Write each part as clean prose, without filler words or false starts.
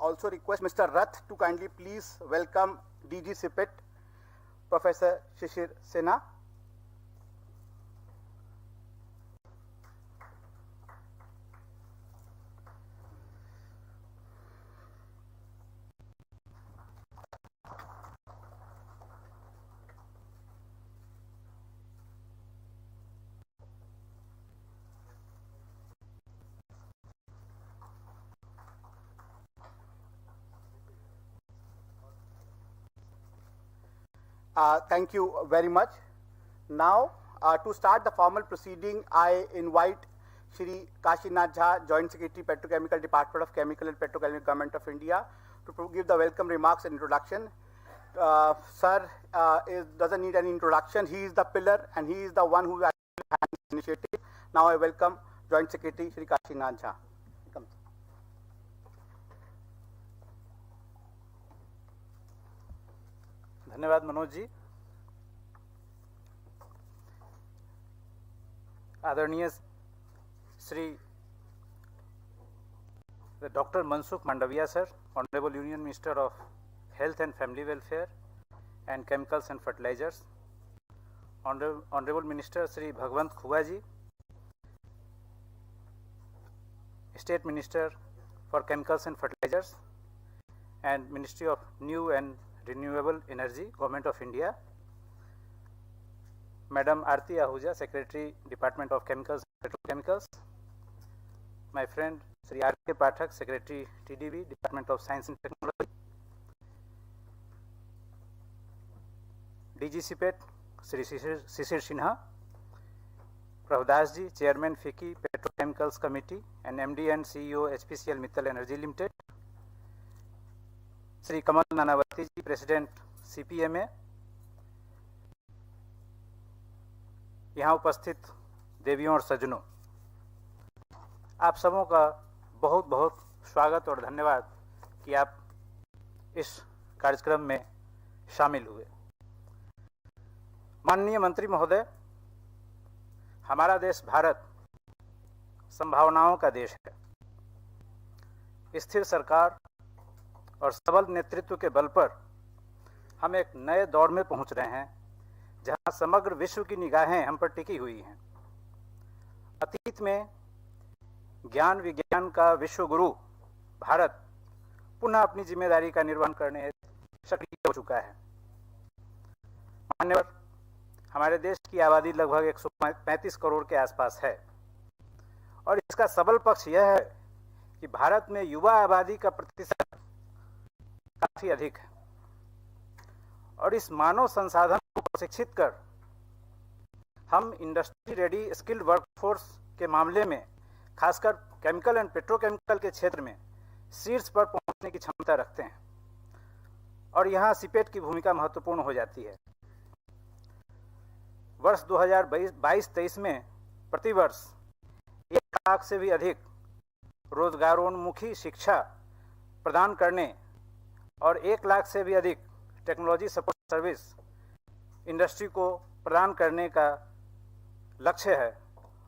also request Mr. Rath to kindly please welcome DG CPET, Professor Dr Sinha. Thank you very much. Now, to start the formal proceeding, I invite Shri Kashinath Jha, Joint Secretary, Petrochemical Department of Chemical and Petrochemical Government of India, to give the welcome remarks and introduction. Sir doesn't need any introduction. He is the pillar and he is the one who actually had this initiative. Now I welcome Joint Secretary Shri Kashinath Jha. Welcome. धन्यवाद मनोज जी। आदरणीय Shri doctor Mansukh Mandaviya sir, honourable union minister of health and family welfare and chemicals and fertilizers, honourable minister Shri Bhagwant Khuba ji, state minister for chemicals and fertilizers and ministry of new and Renewable Energy, Government of India, Madam Aarti Ahuja, Secretary, Department of Chemicals and Petrochemicals, my friend Sri R.K. Pathak, Secretary, TDB, Department of Science and Technology, DG CPET, Sri Dr Sinha, Prabhudas ji, Chairman FICCI Petrochemicals Committee and MD and CEO HPCL Mittal Energy Limited, Shri Kamal Nanavati ji, president CPMA, यहाँ उपस्थित देवियों और सज्जनों, आप सबों का बहुत बहुत स्वागत और धन्यवाद कि आप इस कार्यक्रम में शामिल हुए। माननीय मंत्री महोदय, हमारा देश भारत संभावनाओं का देश है। स्थिर सरकार और सबल नेतृत्व के बल पर हम एक नए दौर में पहुंच रहे हैं, जहां समग्र विश्व की निगाहें हम पर टिकी हुई हैं। अतीत में ज्ञान विज्ञान का विश्व गुरु भारत पुनः अपनी जिम्मेदारी का निर्वहन करने हेतु सक्रिय हो चुका है। मान्यवर, हमारे देश की आबादी लगभग 135 करोड़ के आसपास है और इसका सबल पक्ष यह है कि भारत में युवा आबादी का प्रतिशत काफी अधिक है और इस मानव संसाधन को प्रशिक्षित कर हम इंडस्ट्री रेडी स्किल्ड वर्कफोर्स के मामले में खासकर केमिकल एंड पेट्रोकेमिकल के क्षेत्र में शीर्ष पर पहुंचने की क्षमता रखते हैं और यहां सीपेट की भूमिका महत्वपूर्ण हो जाती है। वर्ष 2022-23 में प्रतिवर्ष 1 लाख से भी अधिक रोजगारोन्मुखी शिक्षा प्रदान करने और 1 लाख से भी अधिक टेक्नोलॉजी सपोर्ट सर्विस इंडस्ट्री को प्रदान करने का लक्ष्य है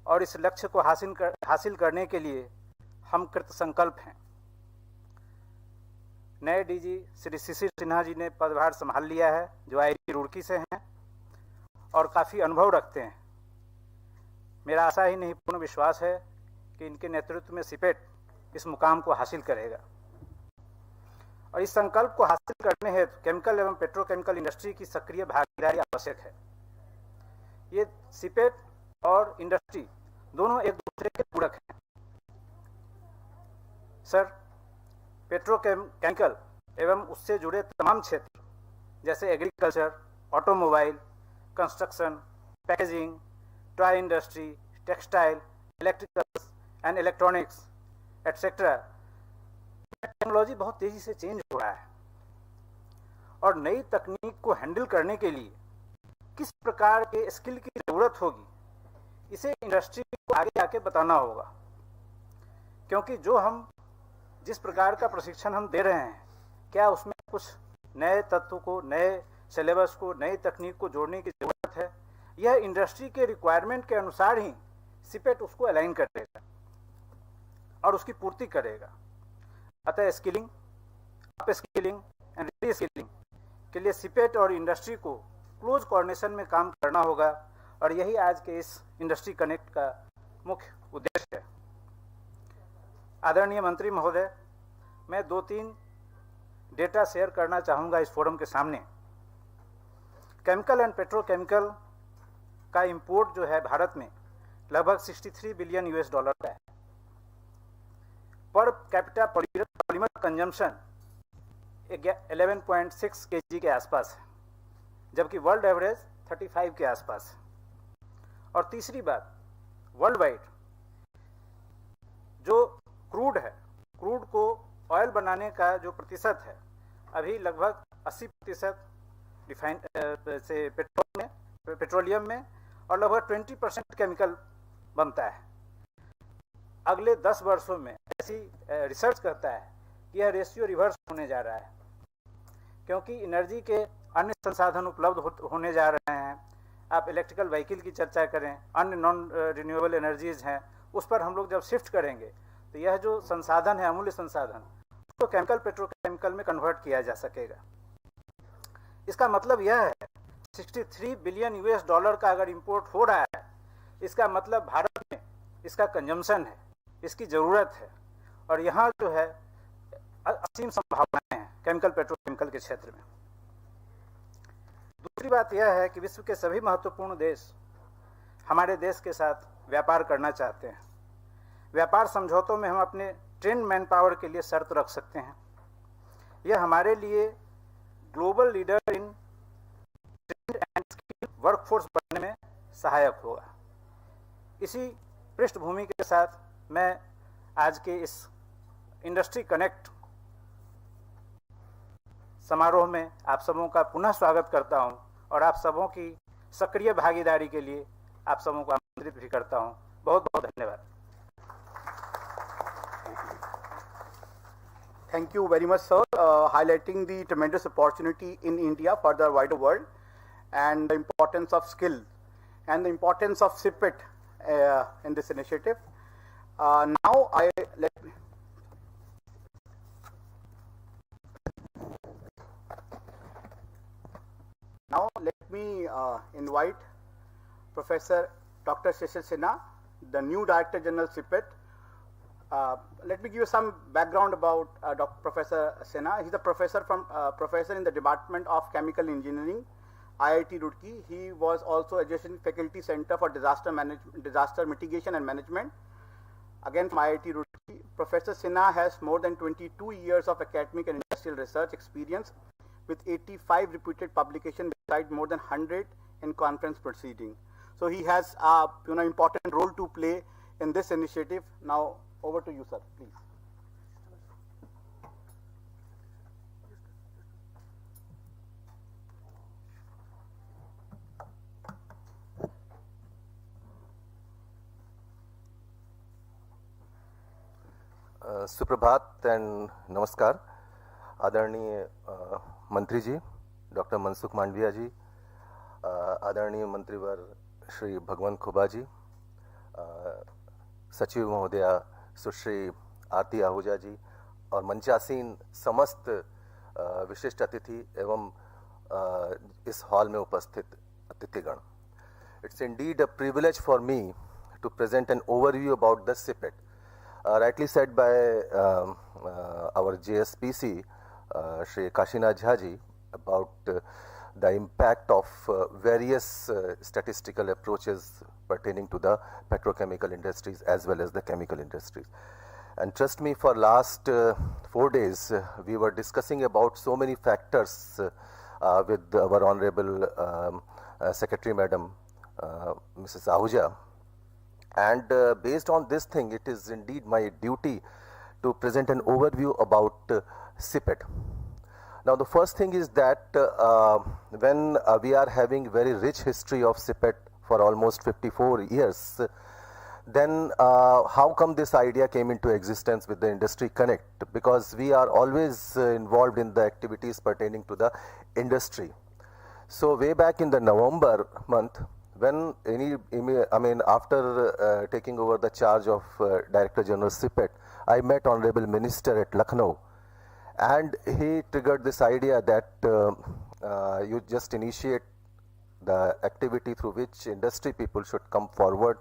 और इस लक्ष्य को हासिल करने के लिए हम कृत संकल्प हैं। नए डीजी श्री शिशिर सिन्हा जी ने पदभार संभाल लिया है, जो IIT रुड़की से हैं और काफ़ी अनुभव रखते हैं। मेरा आशा ही नहीं पूर्ण विश्वास है कि इनके नेतृत्व में सीपेट इस मुकाम को हासिल करेगा और इस संकल्प को हासिल करने हेतु केमिकल एवं पेट्रोकेमिकल इंडस्ट्री की सक्रिय भागीदारी आवश्यक है। ये सीपेट और इंडस्ट्री दोनों एक दूसरे के पूरक हैं। सर, पेट्रोकेमिकल एवं उससे जुड़े तमाम क्षेत्र जैसे agriculture, automobile, construction, packaging, toy industry, textile, electricals and electronics etcetera, technology बहुत तेजी से चेंज हो रहा है और नई तकनीक को हैंडल करने के लिए किस प्रकार के स्किल की जरूरत होगी, इसे इंडस्ट्री को आगे आके बताना होगा। क्योंकि जिस प्रकार का प्रशिक्षण हम दे रहे हैं, क्या उसमें कुछ नए तत्व को, नए सिलेबस को, नई तकनीक को जोड़ने की जरूरत है? यह इंडस्ट्री के रिक्वायरमेंट के अनुसार ही सीपेट उसको अलाइन करेगा और उसकी पूर्ति करेगा। अतः skilling, up skilling and re skilling के लिए सिपेट और इंडस्ट्री को क्लोज कोऑर्डिनेशन में काम करना होगा, और यही आज के इस इंडस्ट्री कनेक्ट का मुख्य उद्देश्य है। आदरणीय मंत्री महोदय, मैं 2-3 डेटा शेयर करना चाहूँगा इस फोरम के सामने। केमिकल एंड पेट्रोकेमिकल का इंपोर्ट जो है भारत में लगभग 63 बिलियन यूएस डॉलर का है। Per capita polymer consumption 11.6 KG के आसपास है, जबकि वर्ल्ड एवरेज 35 के आसपास है। और तीसरी बात, वर्ल्ड वाइड जो क्रूड है, क्रूड को ऑयल बनाने का जो प्रतिशत है अभी लगभग 80% रिफाइन से पेट्रोलियम में, और लगभग 20% केमिकल बनता है। अगले 10 वर्षों में ऐसी रिसर्च करता है कि यह रेशियो रिवर्स होने जा रहा है, क्योंकि एनर्जी के अन्य संसाधन उपलब्ध होने जा रहे हैं। आप इलेक्ट्रिकल व्हीकल की चर्चा करें, अन्य नॉन रिन्यूएबल एनर्जीज हैं, उस पर हम लोग जब शिफ्ट करेंगे तो यह जो संसाधन है, अमूल्य संसाधन, उसको केमिकल पेट्रोकेमिकल में कन्वर्ट किया जा सकेगा। इसका मतलब यह है 63 बिलियन यूएस डॉलर का अगर इंपोर्ट हो रहा है, इसका मतलब भारत में इसका कंजम्पशन है, इसकी ज़रूरत है, और यहाँ जो है असीम संभावनाएं हैं केमिकल पेट्रोकेमिकल के क्षेत्र में। दूसरी बात यह है कि विश्व के सभी महत्वपूर्ण देश हमारे देश के साथ व्यापार करना चाहते हैं। व्यापार समझौतों में हम अपने ट्रेंड मैन पावर के लिए शर्त रख सकते हैं। यह हमारे लिए global leader in trend and skill workforce बनने में सहायक होगा। इसी पृष्ठभूमि के साथ मैं आज के इस इंडस्ट्री कनेक्ट समारोह में आप सबों का पुनः स्वागत करता हूं, और आप सबों की सक्रिय भागीदारी के लिए आप सबों को आमंत्रित भी करता हूं। बहुत बहुत धन्यवाद। Thank you very much, sir, highlighting the tremendous opportunity in India for the wider world, and the importance of skill and the importance of SIPET in this initiative. Now let me invite Professor Dr. Sinha, the new Director General SIPET. Let me give you some background about Professor Sinha. He's a professor in the Department of Chemical Engineering, IIT Roorkee. He was also adjacent faculty center for disaster mitigation and management, again from IIT Roorkee. Professor Sinha has more than 22 years of academic and industrial research experience with 85 reputed publications, besides more than 100 in conference proceedings. So he has important role to play in this initiative. Now over to you, sir, please. सुप्रभात and नमस्कार। आदरणीय मंत्री जी doctor Mansukh Mandaviya जी, आदरणीय मंत्रीवर श्री भगवंत खुबा जी, सचिव महोदया सुश्री आरती आहूजा जी, और मंचासीन समस्त विशिष्ट अतिथि एवं इस हॉल में उपस्थित अतिथिगण। It's indeed a privilege for me to present an overview about the CIPET, rightly said by our JSPC, Shri Kashinath Jha ji, about the impact of various statistical approaches pertaining to the petrochemical industries as well as the chemical industries. And trust me, for last 4 days we were discussing about so many factors with our honorable Secretary Madam Mrs. Ahuja. And based on this thing, it is indeed my duty to present an overview about SIPET. Now the first thing is that when we are having very rich history of SIPET for almost 54 years, then how come this idea came into existence with the Industry Connect? Because we are always involved in the activities pertaining to the industry. So way back in the November month, when after taking over the charge of Director General SIPET, I met Honorable Minister at Lucknow, And he triggered this idea that you just initiate the activity through which industry people should come forward,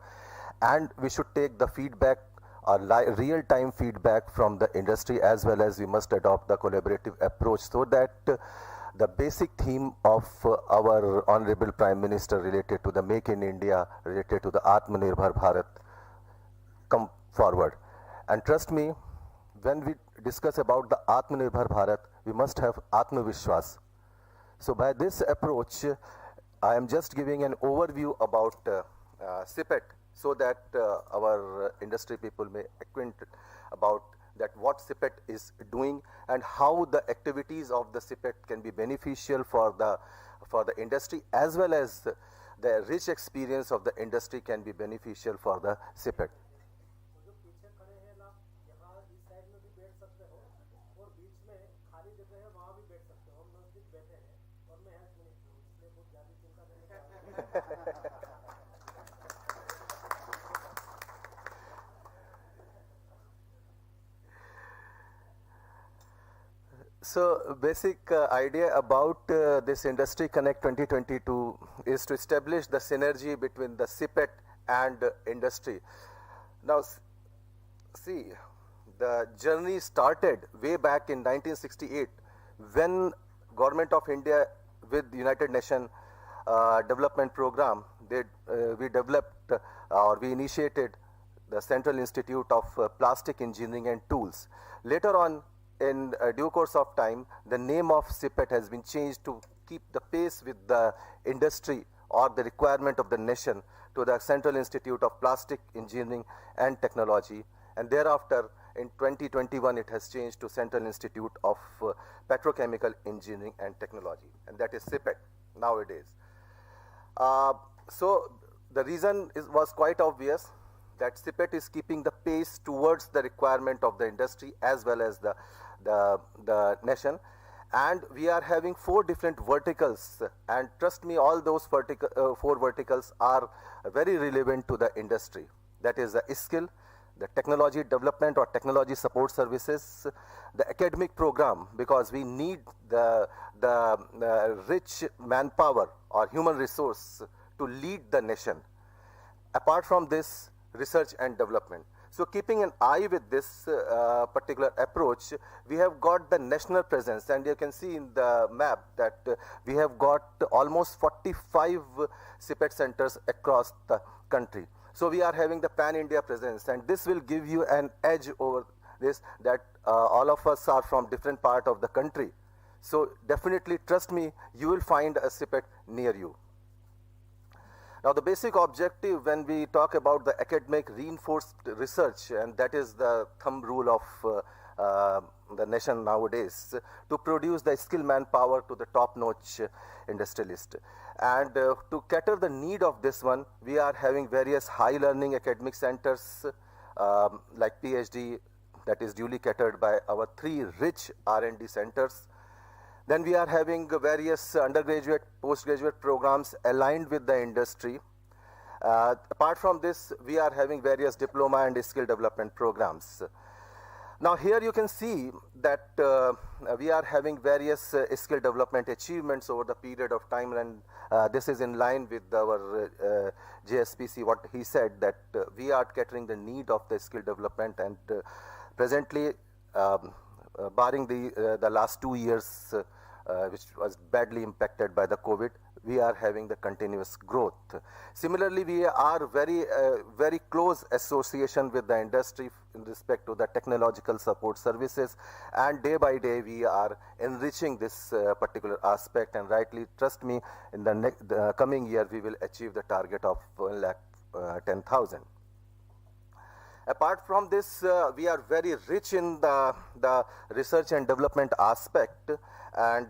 and we should take the feedback or real-time feedback from the industry, as well as we must adopt the collaborative approach, so that the basic theme of our Honorable Prime Minister related to the Make in India, related to the Atmanirbhar Bharat, come forward. And trust me, when we discuss about the Atmanirbhar Bharat, we must have Atmavishwas. So by this approach, I am just giving an overview about CPET, so that our industry people may acquaint about that what CPET is doing and how the activities of the CPET can be beneficial for the industry, as well as the rich experience of the industry can be beneficial for the CPET. So basic idea about this Industry Connect 2022 is to establish the synergy between the CPET and industry. Now see, the journey started way back in 1968 when Government of India with United Nations Development Program, we developed or we initiated the Central Institute of Plastic Engineering and Tools. Later on, in due course of time, the name of CPET has been changed to keep the pace with the industry or the requirement of the nation to the Central Institute of Plastic Engineering and Technology. And thereafter, in 2021, it has changed to Central Institute of Petrochemical Engineering and Technology, and that is CPET nowadays. So the reason was quite obvious, that CPET is keeping the pace towards the requirement of the industry as well as the nation. And we are having 4 different verticals, and trust me, all those 4 verticals are very relevant to the industry. That is the skill, the technology development or technology support services, the academic program, because we need the rich manpower or human resource to lead the nation. Apart from this, research and development. So keeping an eye with this particular approach, we have got the national presence, and you can see in the map that we have got almost 45 CPET centers across the country. So we are having the pan-India presence, and this will give you an edge over this, that all of us are from different part of the country. So definitely, trust me, you will find a CPET near you. Now the basic objective when we talk about the academic reinforced research, and that is the thumb rule of the nation nowadays, to produce the skilled manpower to the top-notch industrialist. And to cater the need of this one, we are having various high learning academic centers like PhD, that is duly catered by our 3 rich R&D centers. Then we are having various undergraduate, postgraduate programs aligned with the industry. Apart from this, we are having various diploma and skill development programs. Now here you can see that we are having various skill development achievements over the period of time, and this is in line with our JSPC, what he said, that we are catering the need of the skill development, and presently, barring the last 2 years, which was badly impacted by the COVID, we are having the continuous growth. Similarly, we are very close association with the industry in respect to the technological support services, and day by day we are enriching this particular aspect, and rightly, trust me, in the coming year we will achieve the target of 1,10,000. Apart from this, we are very rich in the research and development aspect, and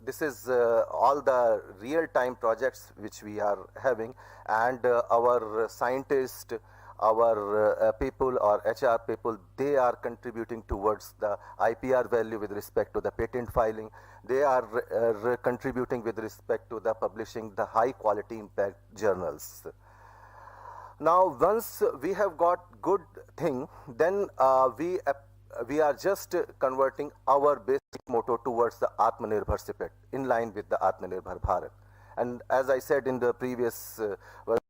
this is all the real-time projects which we are having, and our scientists, our people or HR people, they are contributing towards the IPR value with respect to the patent filing. They are contributing with respect to the publishing the high quality impact journals. Now, once we have got good thing, then we we are just converting our basic motto towards the Atmanirbhar Sipet, in line with the Atmanirbhar Bharat. And as I said in the previous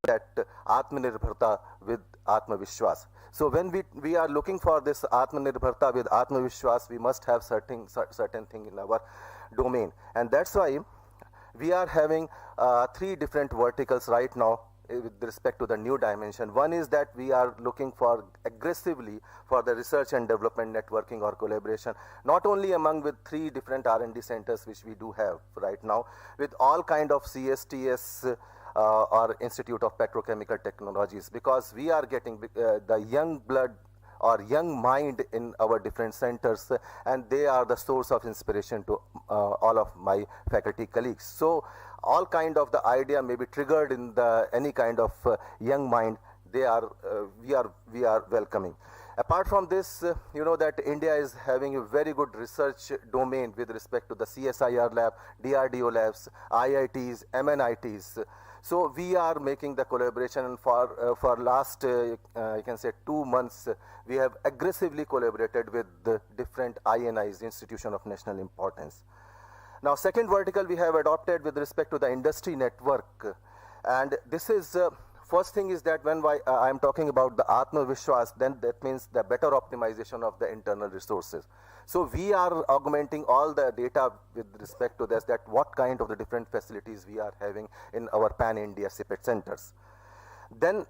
that Atmanirbharta with Atmavishwas. So when we are looking for this Atmanirbharta with Atmavishwas, we must have certain thing in our domain. And that's why we are having 3 different verticals right now with respect to the new dimension. One is that we are looking for aggressively for the research and development networking or collaboration, not only among with 3 different R&D centers which we do have right now, with all kind of CSTS or Institute of Petrochemical Technologies, because we are getting the young blood or young mind in our different centers, and they are the source of inspiration to all of my faculty colleagues. So all kind of the idea may be triggered in the any kind of young mind, they are we are welcoming. Apart from this, you know that India is having a very good research domain with respect to the CSIR lab, DRDO labs, IITs, MNITs. So we are making the collaboration, and for last you can say 2 months we have aggressively collaborated with the different INIs, Institution of National Importance. Now second vertical we have adopted with respect to the industry network, and this is first thing is that when I am talking about the Atma Vishwas, then that means the better optimization of the internal resources. So we are augmenting all the data with respect to this, that what kind of the different facilities we are having in our pan-India CPET centers. Then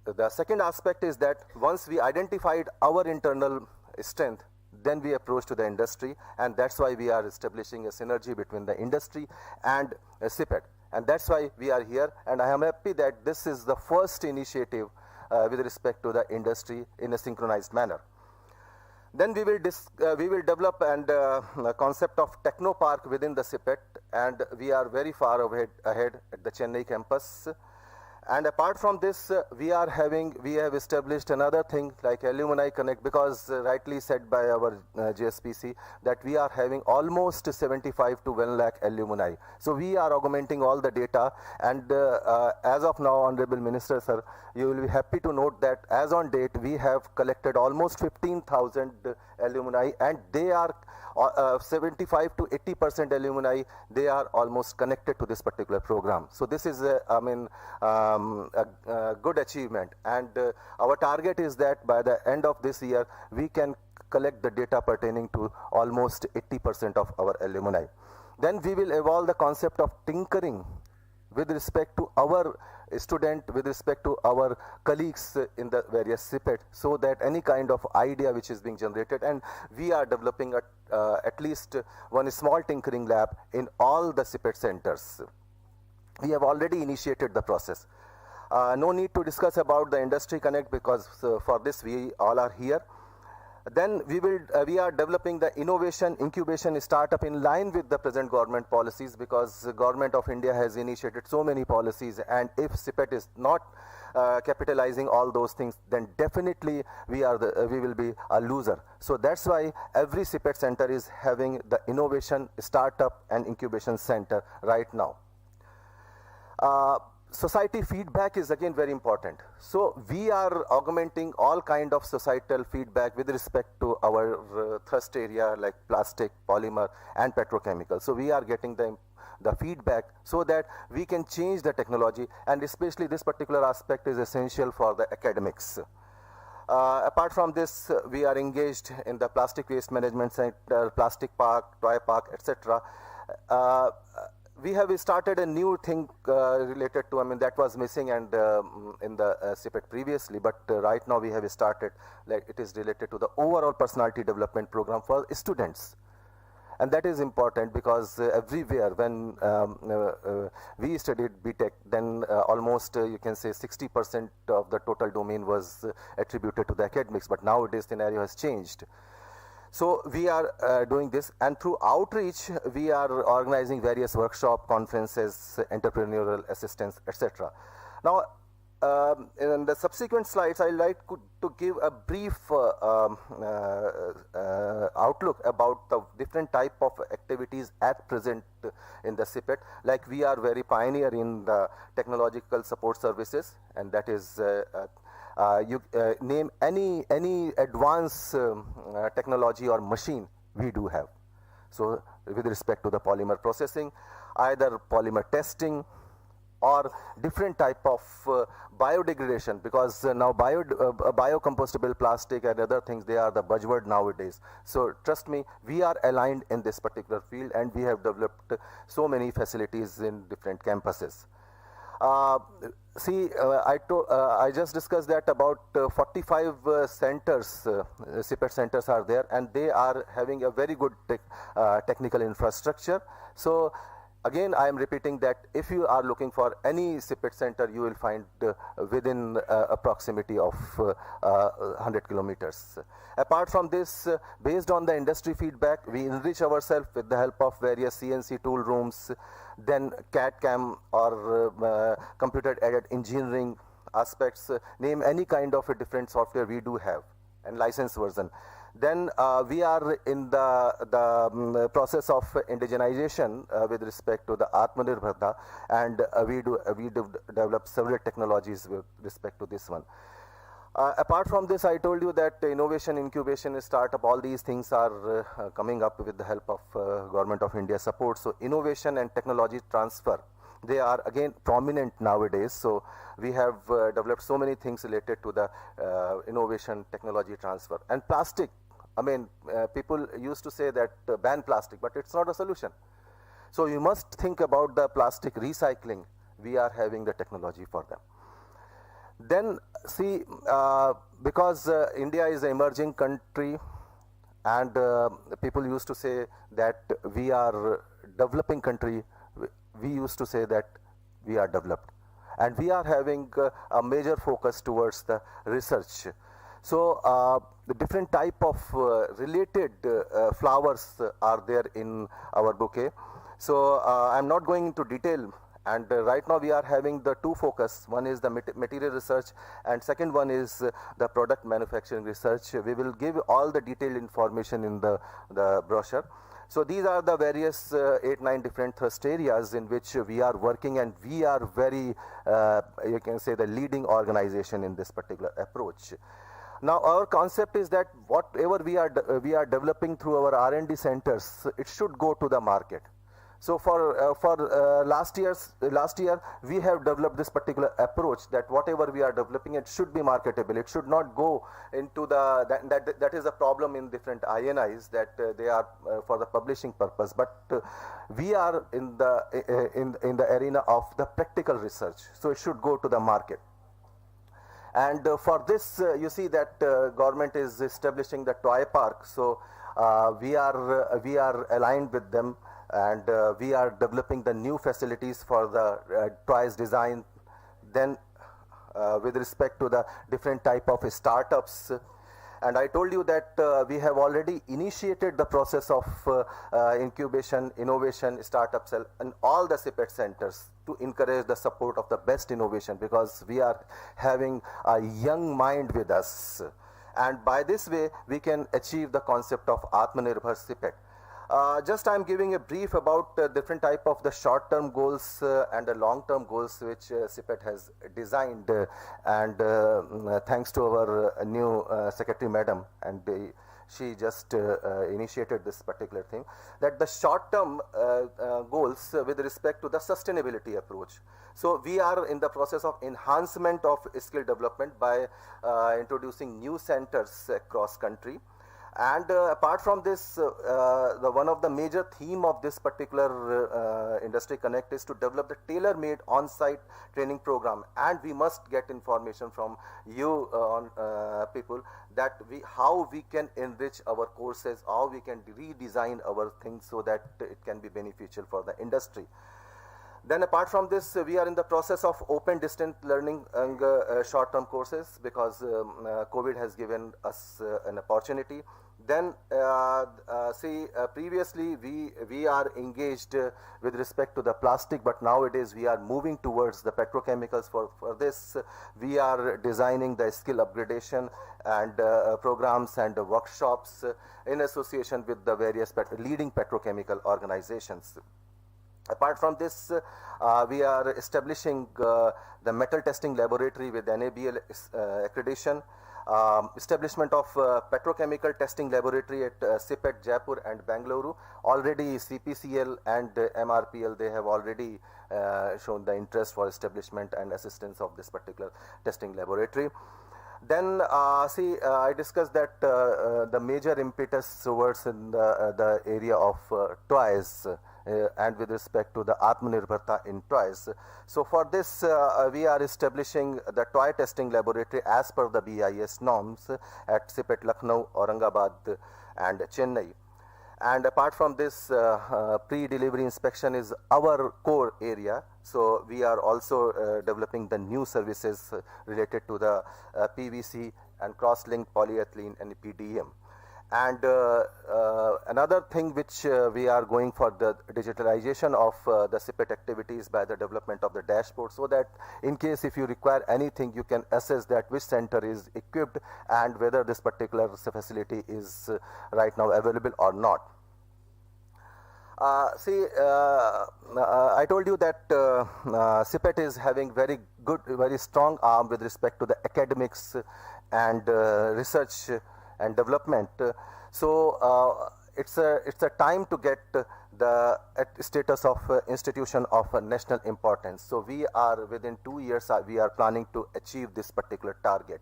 the second aspect is that once we identified our internal strength, then we approach to the industry, and that's why we are establishing a synergy between the industry and CPET. And that's why we are here, and I am happy that this is the first initiative with respect to the industry in a synchronized manner. Then we will develop a concept of techno park within the CPET, and we are very far ahead at the Chennai campus. And apart from this, we have established another thing like Alumni Connect, because rightly said by our JSPC that we are having almost 75 to 1 lakh alumni. So we are augmenting all the data, and as of now, Honorable Minister Sir, you will be happy to note that as on date, we have collected almost 15,000 alumni, and they are 75 to 80% alumni, they are almost connected to this particular program. So this is a good achievement, and our target is that by the end of this year we can collect the data pertaining to almost 80% of our alumni. Then we will evolve the concept of tinkering with respect to our student, with respect to our colleagues in the various CPET, so that any kind of idea which is being generated, and we are developing at least one small tinkering lab in all the CPET centers. We have already initiated the process. No need to discuss about the Industry Connect, because for this we all are here. Then we are developing the innovation incubation startup in line with the present government policies, because the government of India has initiated so many policies, and if CPET is not capitalizing all those things, then definitely we will be a loser. So that's why every CPET center is having the innovation startup and incubation center right now. Society feedback is again very important. So we are augmenting all kind of societal feedback with respect to our thrust area like plastic, polymer and petrochemical. So we are getting the feedback so that we can change the technology, and especially this particular aspect is essential for the academics. Apart from this, we are engaged in the plastic waste management center, plastic park, toy park, etc. We have started a new thing related to, that was missing and in the CPET previously, but right now we have started, like it is related to the overall personality development program for students. And that is important because everywhere when we studied BTech, then almost you can say 60% of the total domain was attributed to the academics, but nowadays scenario has changed. So we are doing this, and through outreach we are organizing various workshop, conferences, entrepreneurial assistance, etc. Now in the subsequent slides I like to give a brief outlook about the different type of activities at present in the CPET. Like we are very pioneer in the technological support services, and that is You name any advanced technology or machine, we do have. So with respect to the polymer processing, either polymer testing or different type of biodegradation, because now biocompostable plastic and other things, they are the buzzword nowadays. So trust me, we are aligned in this particular field, and we have developed so many facilities in different campuses. I just discussed that about 45 centers, CPET centers are there, and they are having a very good technical infrastructure. So again, I am repeating that if you are looking for any CPET center, you will find within a proximity of 100 kilometers. Apart from this, based on the industry feedback, we enrich ourselves with the help of various CNC tool rooms, then CAD/CAM or computer-aided engineering aspects. Name any kind of a different software, we do have, and licensed version. Then we are in the process of indigenization with respect to the Atmanirbharta, and we develop several technologies with respect to this one. Apart from this, I told you that innovation, incubation, startup, all these things are coming up with the help of Government of India support. So innovation and technology transfer, they are again prominent nowadays. So we have developed so many things related to the innovation, technology transfer. And plastic, I mean, people used to say that ban plastic, but it's not a solution. So you must think about the plastic recycling. We are having the technology for them. Then see, because India is an emerging country, and people used to say that we are developing country, we used to say that we are developed, and we are having a major focus towards the research. So the different type of related flowers are there in our bouquet. So I'm not going into detail. And right now we are having the two focus. One is the material research, and second one is the product manufacturing research. We will give all the detailed information in the brochure. So these are the various 8-9 different thrust areas in which we are working, and we are very, you can say, the leading organization in this particular approach. Now our concept is that whatever we are developing through our R&D centers, it should go to the market. So for last year we have developed this particular approach that whatever we are developing, it should be marketable. It should not go into that is a problem in different INIs, that they are for the publishing purpose. But we are in the arena of the practical research, so it should go to the market. And for this, you see that government is establishing the toy park. So we are aligned with them, and we are developing the new facilities for the toys design. Then with respect to the different type of startups, and I told you that we have already initiated the process of incubation, innovation, startup cell, and all the CPET centers to encourage the support of the best innovation, because we are having a young mind with us, and by this way we can achieve the concept of Atmanirbhar CPET. Just I am giving a brief about different type of the short-term goals and the long-term goals which CPET has designed, and thanks to our new secretary madam, and she just initiated this particular thing, that the short-term goals with respect to the sustainability approach. So we are in the process of enhancement of skill development by introducing new centers across country. And apart from this, one of the major theme of this particular industry connect is to develop the tailor-made on-site training program, and we must get information from you people, that how we can enrich our courses, how we can redesign our things so that it can be beneficial for the industry. Then apart from this, we are in the process of open distance learning and short-term courses, because COVID has given us an opportunity. Then previously we are engaged with respect to the plastic, but nowadays we are moving towards the petrochemicals. For this, we are designing the skill upgradation and programs and workshops in association with the various leading petrochemical organizations. Apart from this, we are establishing the metal testing laboratory with NABL accreditation, establishment of petrochemical testing laboratory at CPET Jaipur and Bangalore. Already CPCL and MRPL, they have already shown the interest for establishment and assistance of this particular testing laboratory. Then I discussed that the major impetus towards in the area of toys and with respect to the Atmanirbharta in toys. So for this we are establishing the toy testing laboratory as per the BIS norms at CPET Lucknow, Aurangabad and Chennai. And apart from this, pre-delivery inspection is our core area. So we are also developing the new services related to the PVC and cross-linked polyethylene and PDM. And another thing which we are going for the digitalization of the CPET activities by the development of the dashboard, so that in case if you require anything, you can assess that which center is equipped and whether this particular facility is right now available or not. I told you that CPET is having very strong arm with respect to the academics and research and development. So it's a time to get the status of institution of national importance. So we are within 2 years we are planning to achieve this particular target.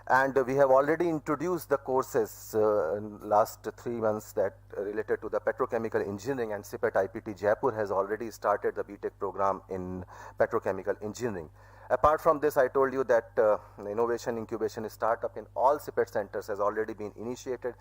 And we have already introduced the courses in last 3 months that related to the petrochemical engineering, and CPET IPT Jaipur has already started the BTech program in petrochemical engineering. Apart from this, I told you that innovation incubation startup in all CPET centers has already been initiated.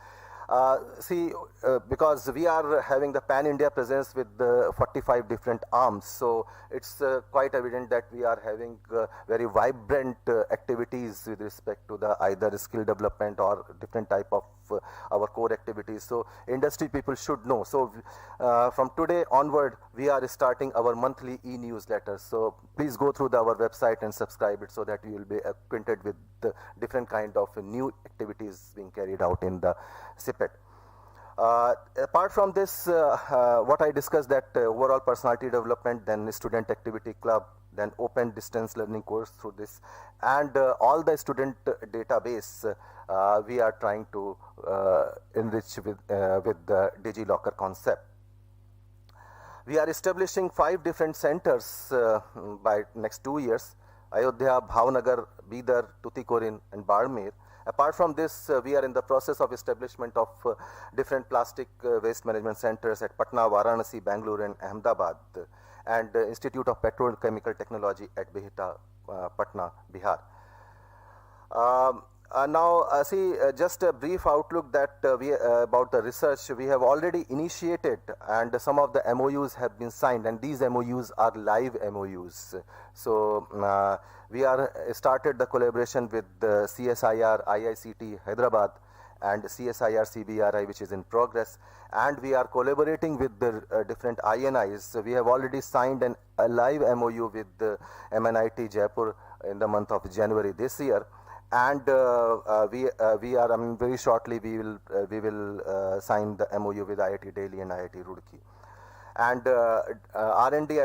Because we are having the pan-India presence with 45 different arms, so it's quite evident that we are having very vibrant activities with respect to the either skill development or different type of our core activities. So industry people should know. So from today onward, we are starting our monthly e-newsletter. So please go through our website and subscribe it so that you will be acquainted with the different kind of new activities being carried out in the CPET. Apart from this, what I discussed, that overall personality development, then student activity club, then open distance learning course through this, and all the student database we are trying to enrich with the DigiLocker concept. We are establishing 5 different centers by next 2 years: Ayodhya, Bhavnagar, Bidar, Tuticorin and Barmer. Apart from this, we are in the process of establishment of different plastic waste management centers at Patna, Varanasi, Bangalore and Ahmedabad, and Institute of Petrochemical Technology at Behita, Patna, Bihar. Just a brief outlook that about the research we have already initiated, and some of the MOUs have been signed, and these MOUs are live MOUs. So we are started the collaboration with CSIR, IICT, Hyderabad, and CSIR CBRI, which is in progress, and we are collaborating with the different INIs. So we have already signed a live MOU with MNIT Jaipur in the month of January this year. And we are, very shortly we will sign the MOU with IIT Delhi and IIT Roorkee. And R&D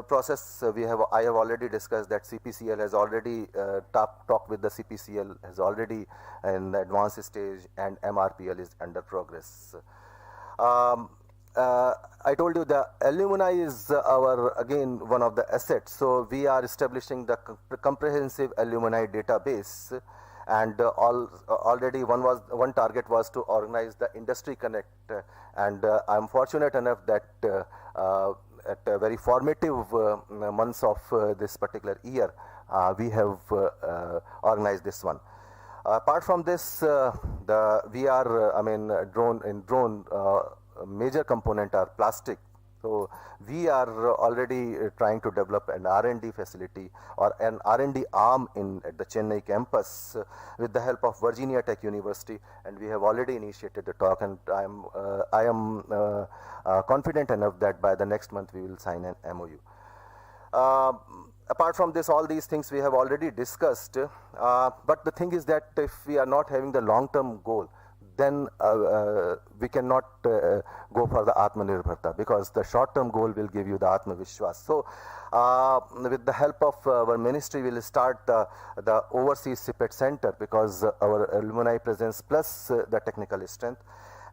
process, I have already discussed that CPCL has already talked with the CPCL, has already in the advanced stage, and MRPL is under progress. I told you the alumni is again one of the assets. So we are establishing the comprehensive alumni database, and already one target was to organize the industry connect, and I'm fortunate enough that at a very formative months of this particular year, we have organized this one. Apart from this, we are drone major component are plastic. So we are already trying to develop an R&D facility or an R&D arm at the Chennai campus with the help of Virginia Tech University, and we have already initiated the talk, and I am confident enough that by the next month we will sign an MOU. Apart from this, all these things we have already discussed, but the thing is that if we are not having the long-term goal, then we cannot go for the Atmanirbharta, because the short-term goal will give you the Atmavishwas. So with the help of our ministry, we will start the overseas CPET center, because our alumni presence plus the technical strength.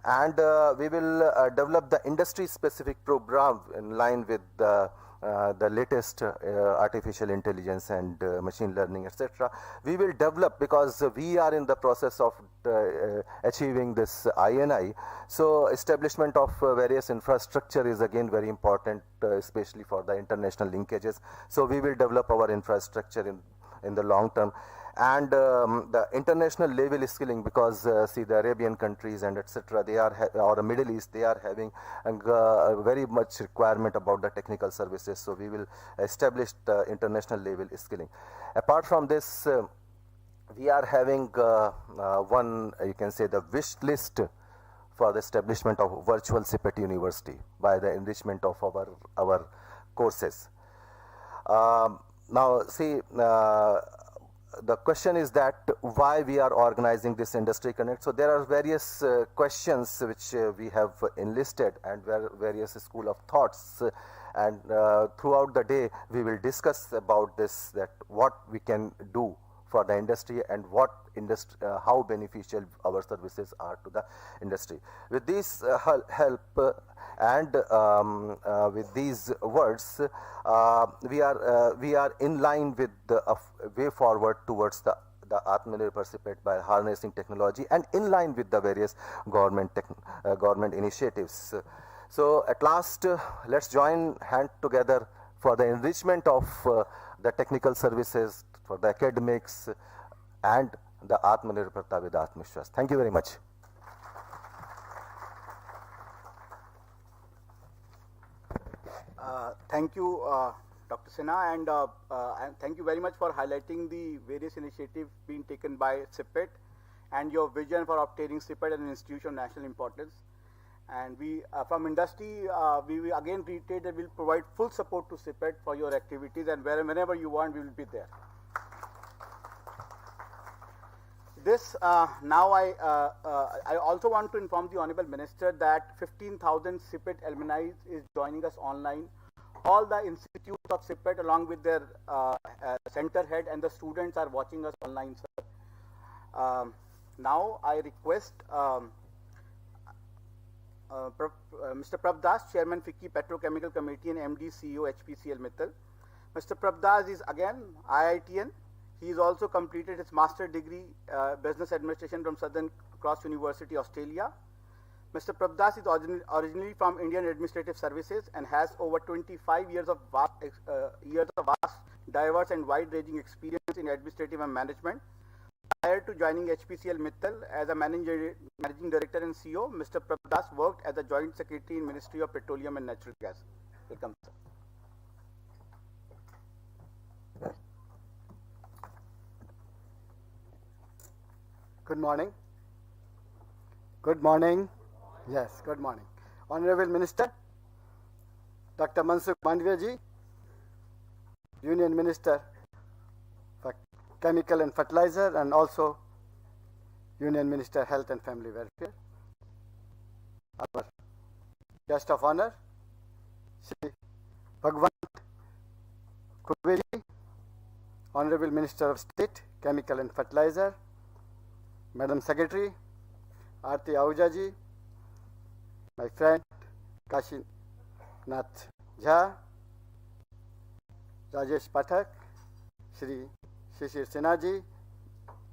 And we will develop the industry-specific program in line with the latest artificial intelligence and machine learning, etc. We will develop, because we are in the process of achieving this INI. So establishment of various infrastructure is again very important, especially for the international linkages. So we will develop our infrastructure in the long term. And the international level skilling, because see, the Arabian countries and etc., they are or the Middle East, they are having very much requirement about the technical services. So we will establish the international level skilling. Apart from this, we are having one, you can say, the wish list for the establishment of virtual CPET university by the enrichment of our courses. Now see, the question is that why we are organizing this industry connect. So there are various questions which we have enlisted, and various school of thoughts, and throughout the day we will discuss about this, that what we can do for the industry and what industry, how beneficial our services are to the industry. With this help and with these words, we are in line with the way forward towards the Atmanirbhar CPET by harnessing technology, and in line with the various government initiatives. So at last, let's join hand together for the enrichment of the technical services, for the academics, and the Atmanirbharta with Atmavishwas. Thank you very much. Thank you, Dr. Sinha, and thank you very much for highlighting the various initiatives being taken by CPET and your vision for obtaining CPET as an institution of national importance. And we, from industry, we will again reiterate that we will provide full support to CPET for your activities, and whenever you want, we will be there. This now I also want to inform the Honorable Minister that 15,000 CPET alumni is joining us online. All the institutes of CPET along with their center head and the students are watching us online, sir. Now I request Mr. Prabh Das, Chairman FICCI Petrochemical Committee and MD CEO HPCL Mittal. Mr. Prabh Das is again IITian. He has also completed his master degree business administration from Southern Cross University, Australia. Mr. Prabh Das is originally from Indian Administrative Services and has over 25 years of vast, diverse and wide-ranging experience in administrative and management. Prior to joining HPCL Mittal as a managing director and CEO, Mr. Prabh Das worked as a joint secretary in Ministry of Petroleum and Natural Gas. Welcome, sir. Good morning. Good morning. Yes, good morning. Honorable Minister, Dr. Mansukh Mandaviya ji, Union Minister for Chemical and Fertilizer, and also Union Minister Health and Family Welfare. Our guest of honor, Shri Bhagwant Khurbe ji, Honorable Minister of State, Chemical and Fertilizer, Madam Secretary, Aarti Ahuja ji, my friend Kashi Nath Jha, Rajesh Pathak, Shri Shishir Sinha ji,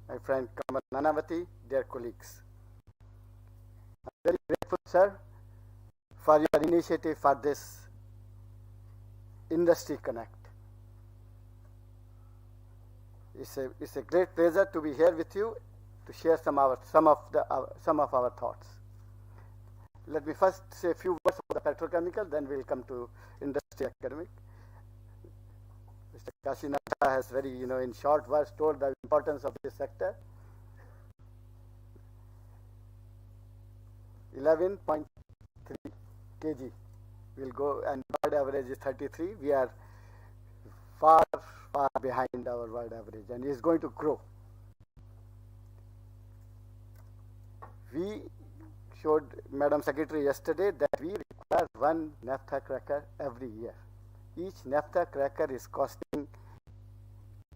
my friend Kamal Nanavati, dear colleagues. I am very grateful, sir, for your initiative for this Industry Connect. It's a great pleasure to be here with you to share some of our thoughts. Let me first say a few words about the petrochemical, then we'll come to industry academic. Mr. Kashi Nath has very, in short words told the importance of this sector. 11.3 kg will go, and world average is 33. We are far behind our world average, and is going to grow. we showed Madam Secretary yesterday that we require one naphtha cracker every year. Each naphtha cracker is costing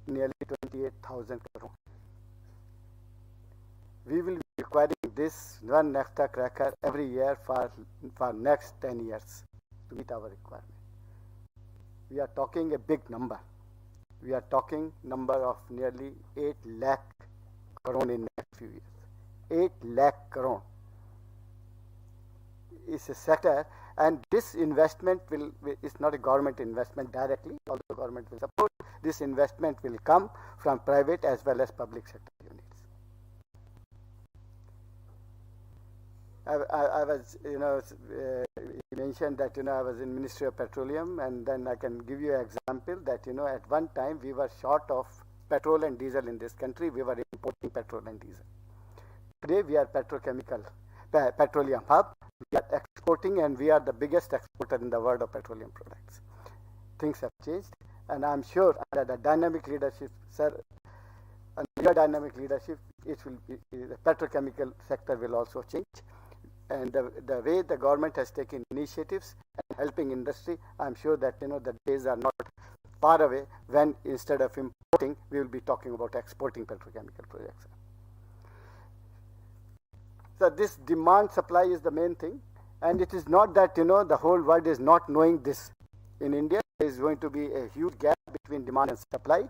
nearly 28,000 crore. We will be requiring this one naphtha cracker every year for next 10 years to meet our requirement. We are talking a big number. We are talking number of nearly 8 lakh crore in next few years. 8 lakh crore is a sector, and this investment is not a government investment directly, although government will support. This investment will come from private as well as public sector units. I was, you mentioned that, I was in Ministry of Petroleum, and then I can give you an example that, at one time we were short of petrol and diesel in this country. We were importing petrol and diesel. Today we are petroleum hub. We are exporting, and we are the biggest exporter in the world of petroleum products. Things have changed, and I'm sure under the dynamic leadership, sir, under your dynamic leadership, it will be, the petrochemical sector will also change. And the way the government has taken initiatives and helping industry, I'm sure that, the days are not far away when instead of importing, we will be talking about exporting petrochemical projects. So this demand supply is the main thing, and it is not that, the whole world is not knowing this. In India, there is going to be a huge gap between demand and supply.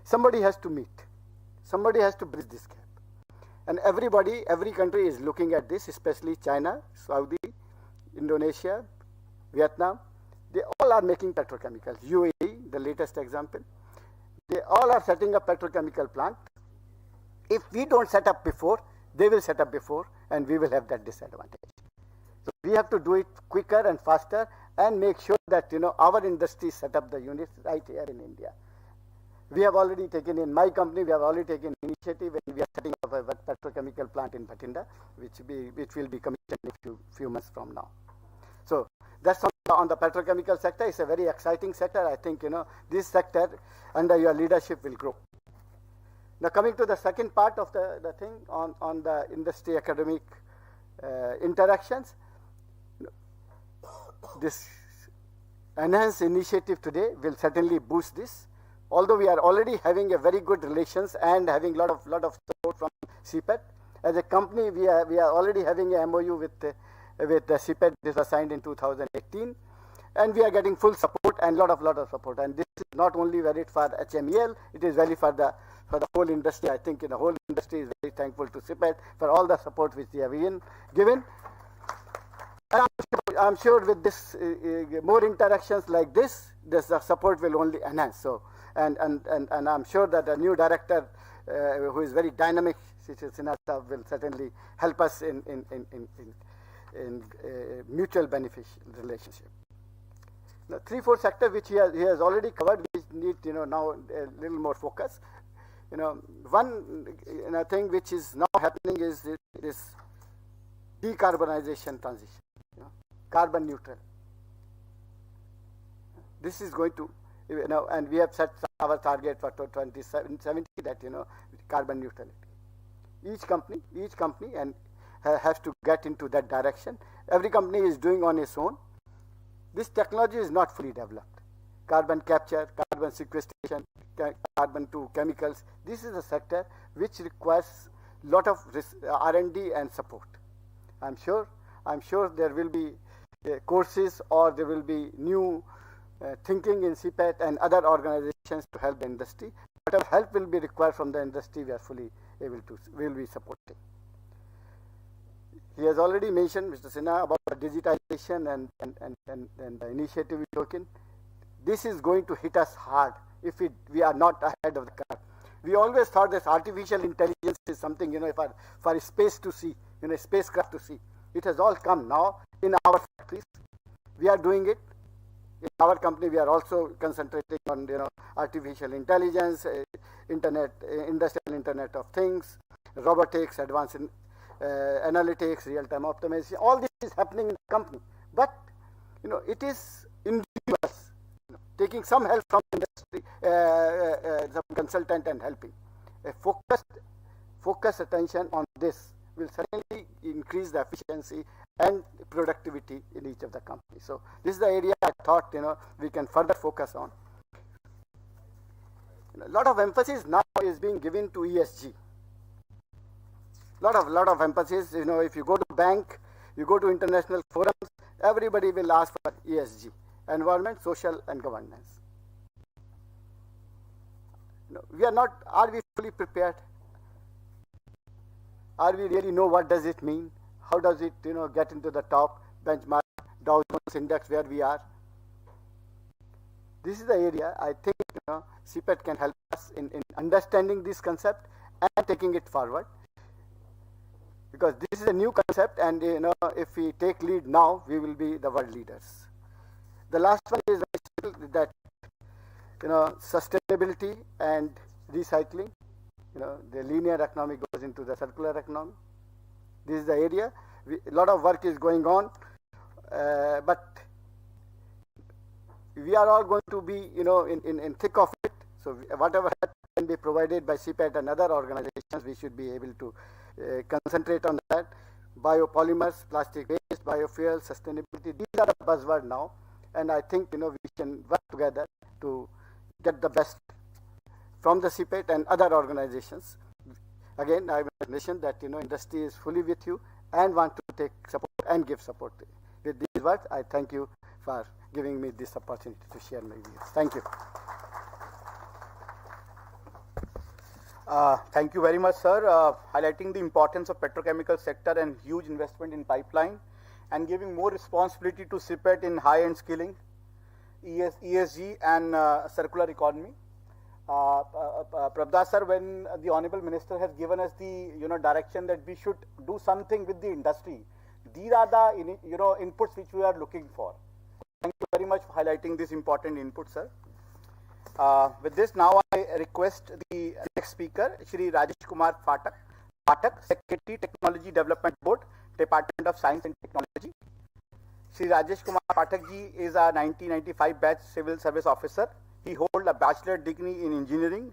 Somebody has to meet. Somebody has to bridge this gap. And every country is looking at this, especially China, Saudi, Indonesia, Vietnam. They all are making petrochemicals. UAE, the latest example. They all are setting up petrochemical plant. If we don't set up before, they will set up before, and we will have that disadvantage. So we have to do it quicker and faster, and make sure that, our industry set up the units right here in India. We have already taken, in my company, we have already taken initiative, and we are setting up a petrochemical plant in Bathinda, which will be commissioned in few months from now. So that's on the petrochemical sector. It's a very exciting sector. I think, this sector under your leadership will grow. Now coming to the second part of the thing on the industry academic interactions, this enhanced initiative today will certainly boost this. Although we are already having a very good relations and having lot of support from CPET, as a company we are already having a MOU with the CPET. This was signed in 2018, and we are getting full support and lot of support. And this is not only valid for HMEL; it is valid for the whole industry. I think the whole industry is very thankful to CPET for all the support which they have given. And I'm sure with this more interactions like this support will only enhance. So. And I'm sure that the new director, who is very dynamic, Dr Sinha, will certainly help us in mutual beneficial relationship. Now, 3-4 sector which he has already covered, which need now a little more focus. One thing which is now happening is this decarbonization transition, carbon neutral. This is going to, and we have set our target for 2070 that, carbon neutrality. Each company and has to get into that direction. Every company is doing on its own. This technology is not fully developed. Carbon capture, carbon sequestration, carbon to chemicals. This is a sector which requires lot of R&D and support. I'm sure there will be courses, or there will be new thinking in CPET and other organizations to help the industry. Whatever help will be required from the industry, we are fully will be supporting. He has already mentioned, Mr. Sinha, about the digitalization and the initiative we took in. This is going to hit us hard if we are not ahead of the curve. We always thought that artificial intelligence is something, for space to see, spacecraft to see. It has all come now in our factories. We are doing it. In our company, we are also concentrating on, artificial intelligence, industrial Internet of Things, robotics, advanced analytics, real-time optimization. All this is happening in the company. But, it is individuals taking some help from industry, some consultant and helping. A focused attention on this will certainly increase the efficiency and productivity in each of the companies. So this is the area I thought we can further focus on. A lot of emphasis now is being given to ESG. Lot of emphasis. If you go to bank, you go to international forums, everybody will ask for ESG, environment, social, and governance. We are not. Are we fully prepared? Are we really know what does it mean? How does it get into the top benchmark Dow Jones index where we are? This is the area I think CPET can help us in understanding this concept and taking it forward. Because this is a new concept, and if we take lead now, we will be the world leaders. The last one is that sustainability and recycling. The linear economy goes into the circular economy. This is the area. A lot of work is going on, but we are all going to be in thick of it. So whatever can be provided by CPET and other organizations, we should be able to concentrate on that. Biopolymers, plastic waste, biofuel, sustainability, these are the buzzwords now, and I think we can work together to get the best from the CPET and other organizations. Again, I will mention that industry is fully with you and want to take support and give support. With these words, I thank you for giving me this opportunity to share my views. Thank you. Thank you very much, sir, highlighting the importance of petrochemical sector and huge investment in pipeline, and giving more responsibility to CPET in high-end skilling, ESG, and circular economy. Prabdas sir, when the Honorable Minister has given us the direction that we should do something with the industry, these are the inputs which we are looking for. Thank you very much for highlighting this important input, sir. With this, now I request the next speaker, Shri Rajesh Kumar Pathak, Secretary, Technology Development Board, Department of Science and Technology. Shri Rajesh Kumar Pathak ji is a 1995 batch civil service officer. He holds a bachelor degree in engineering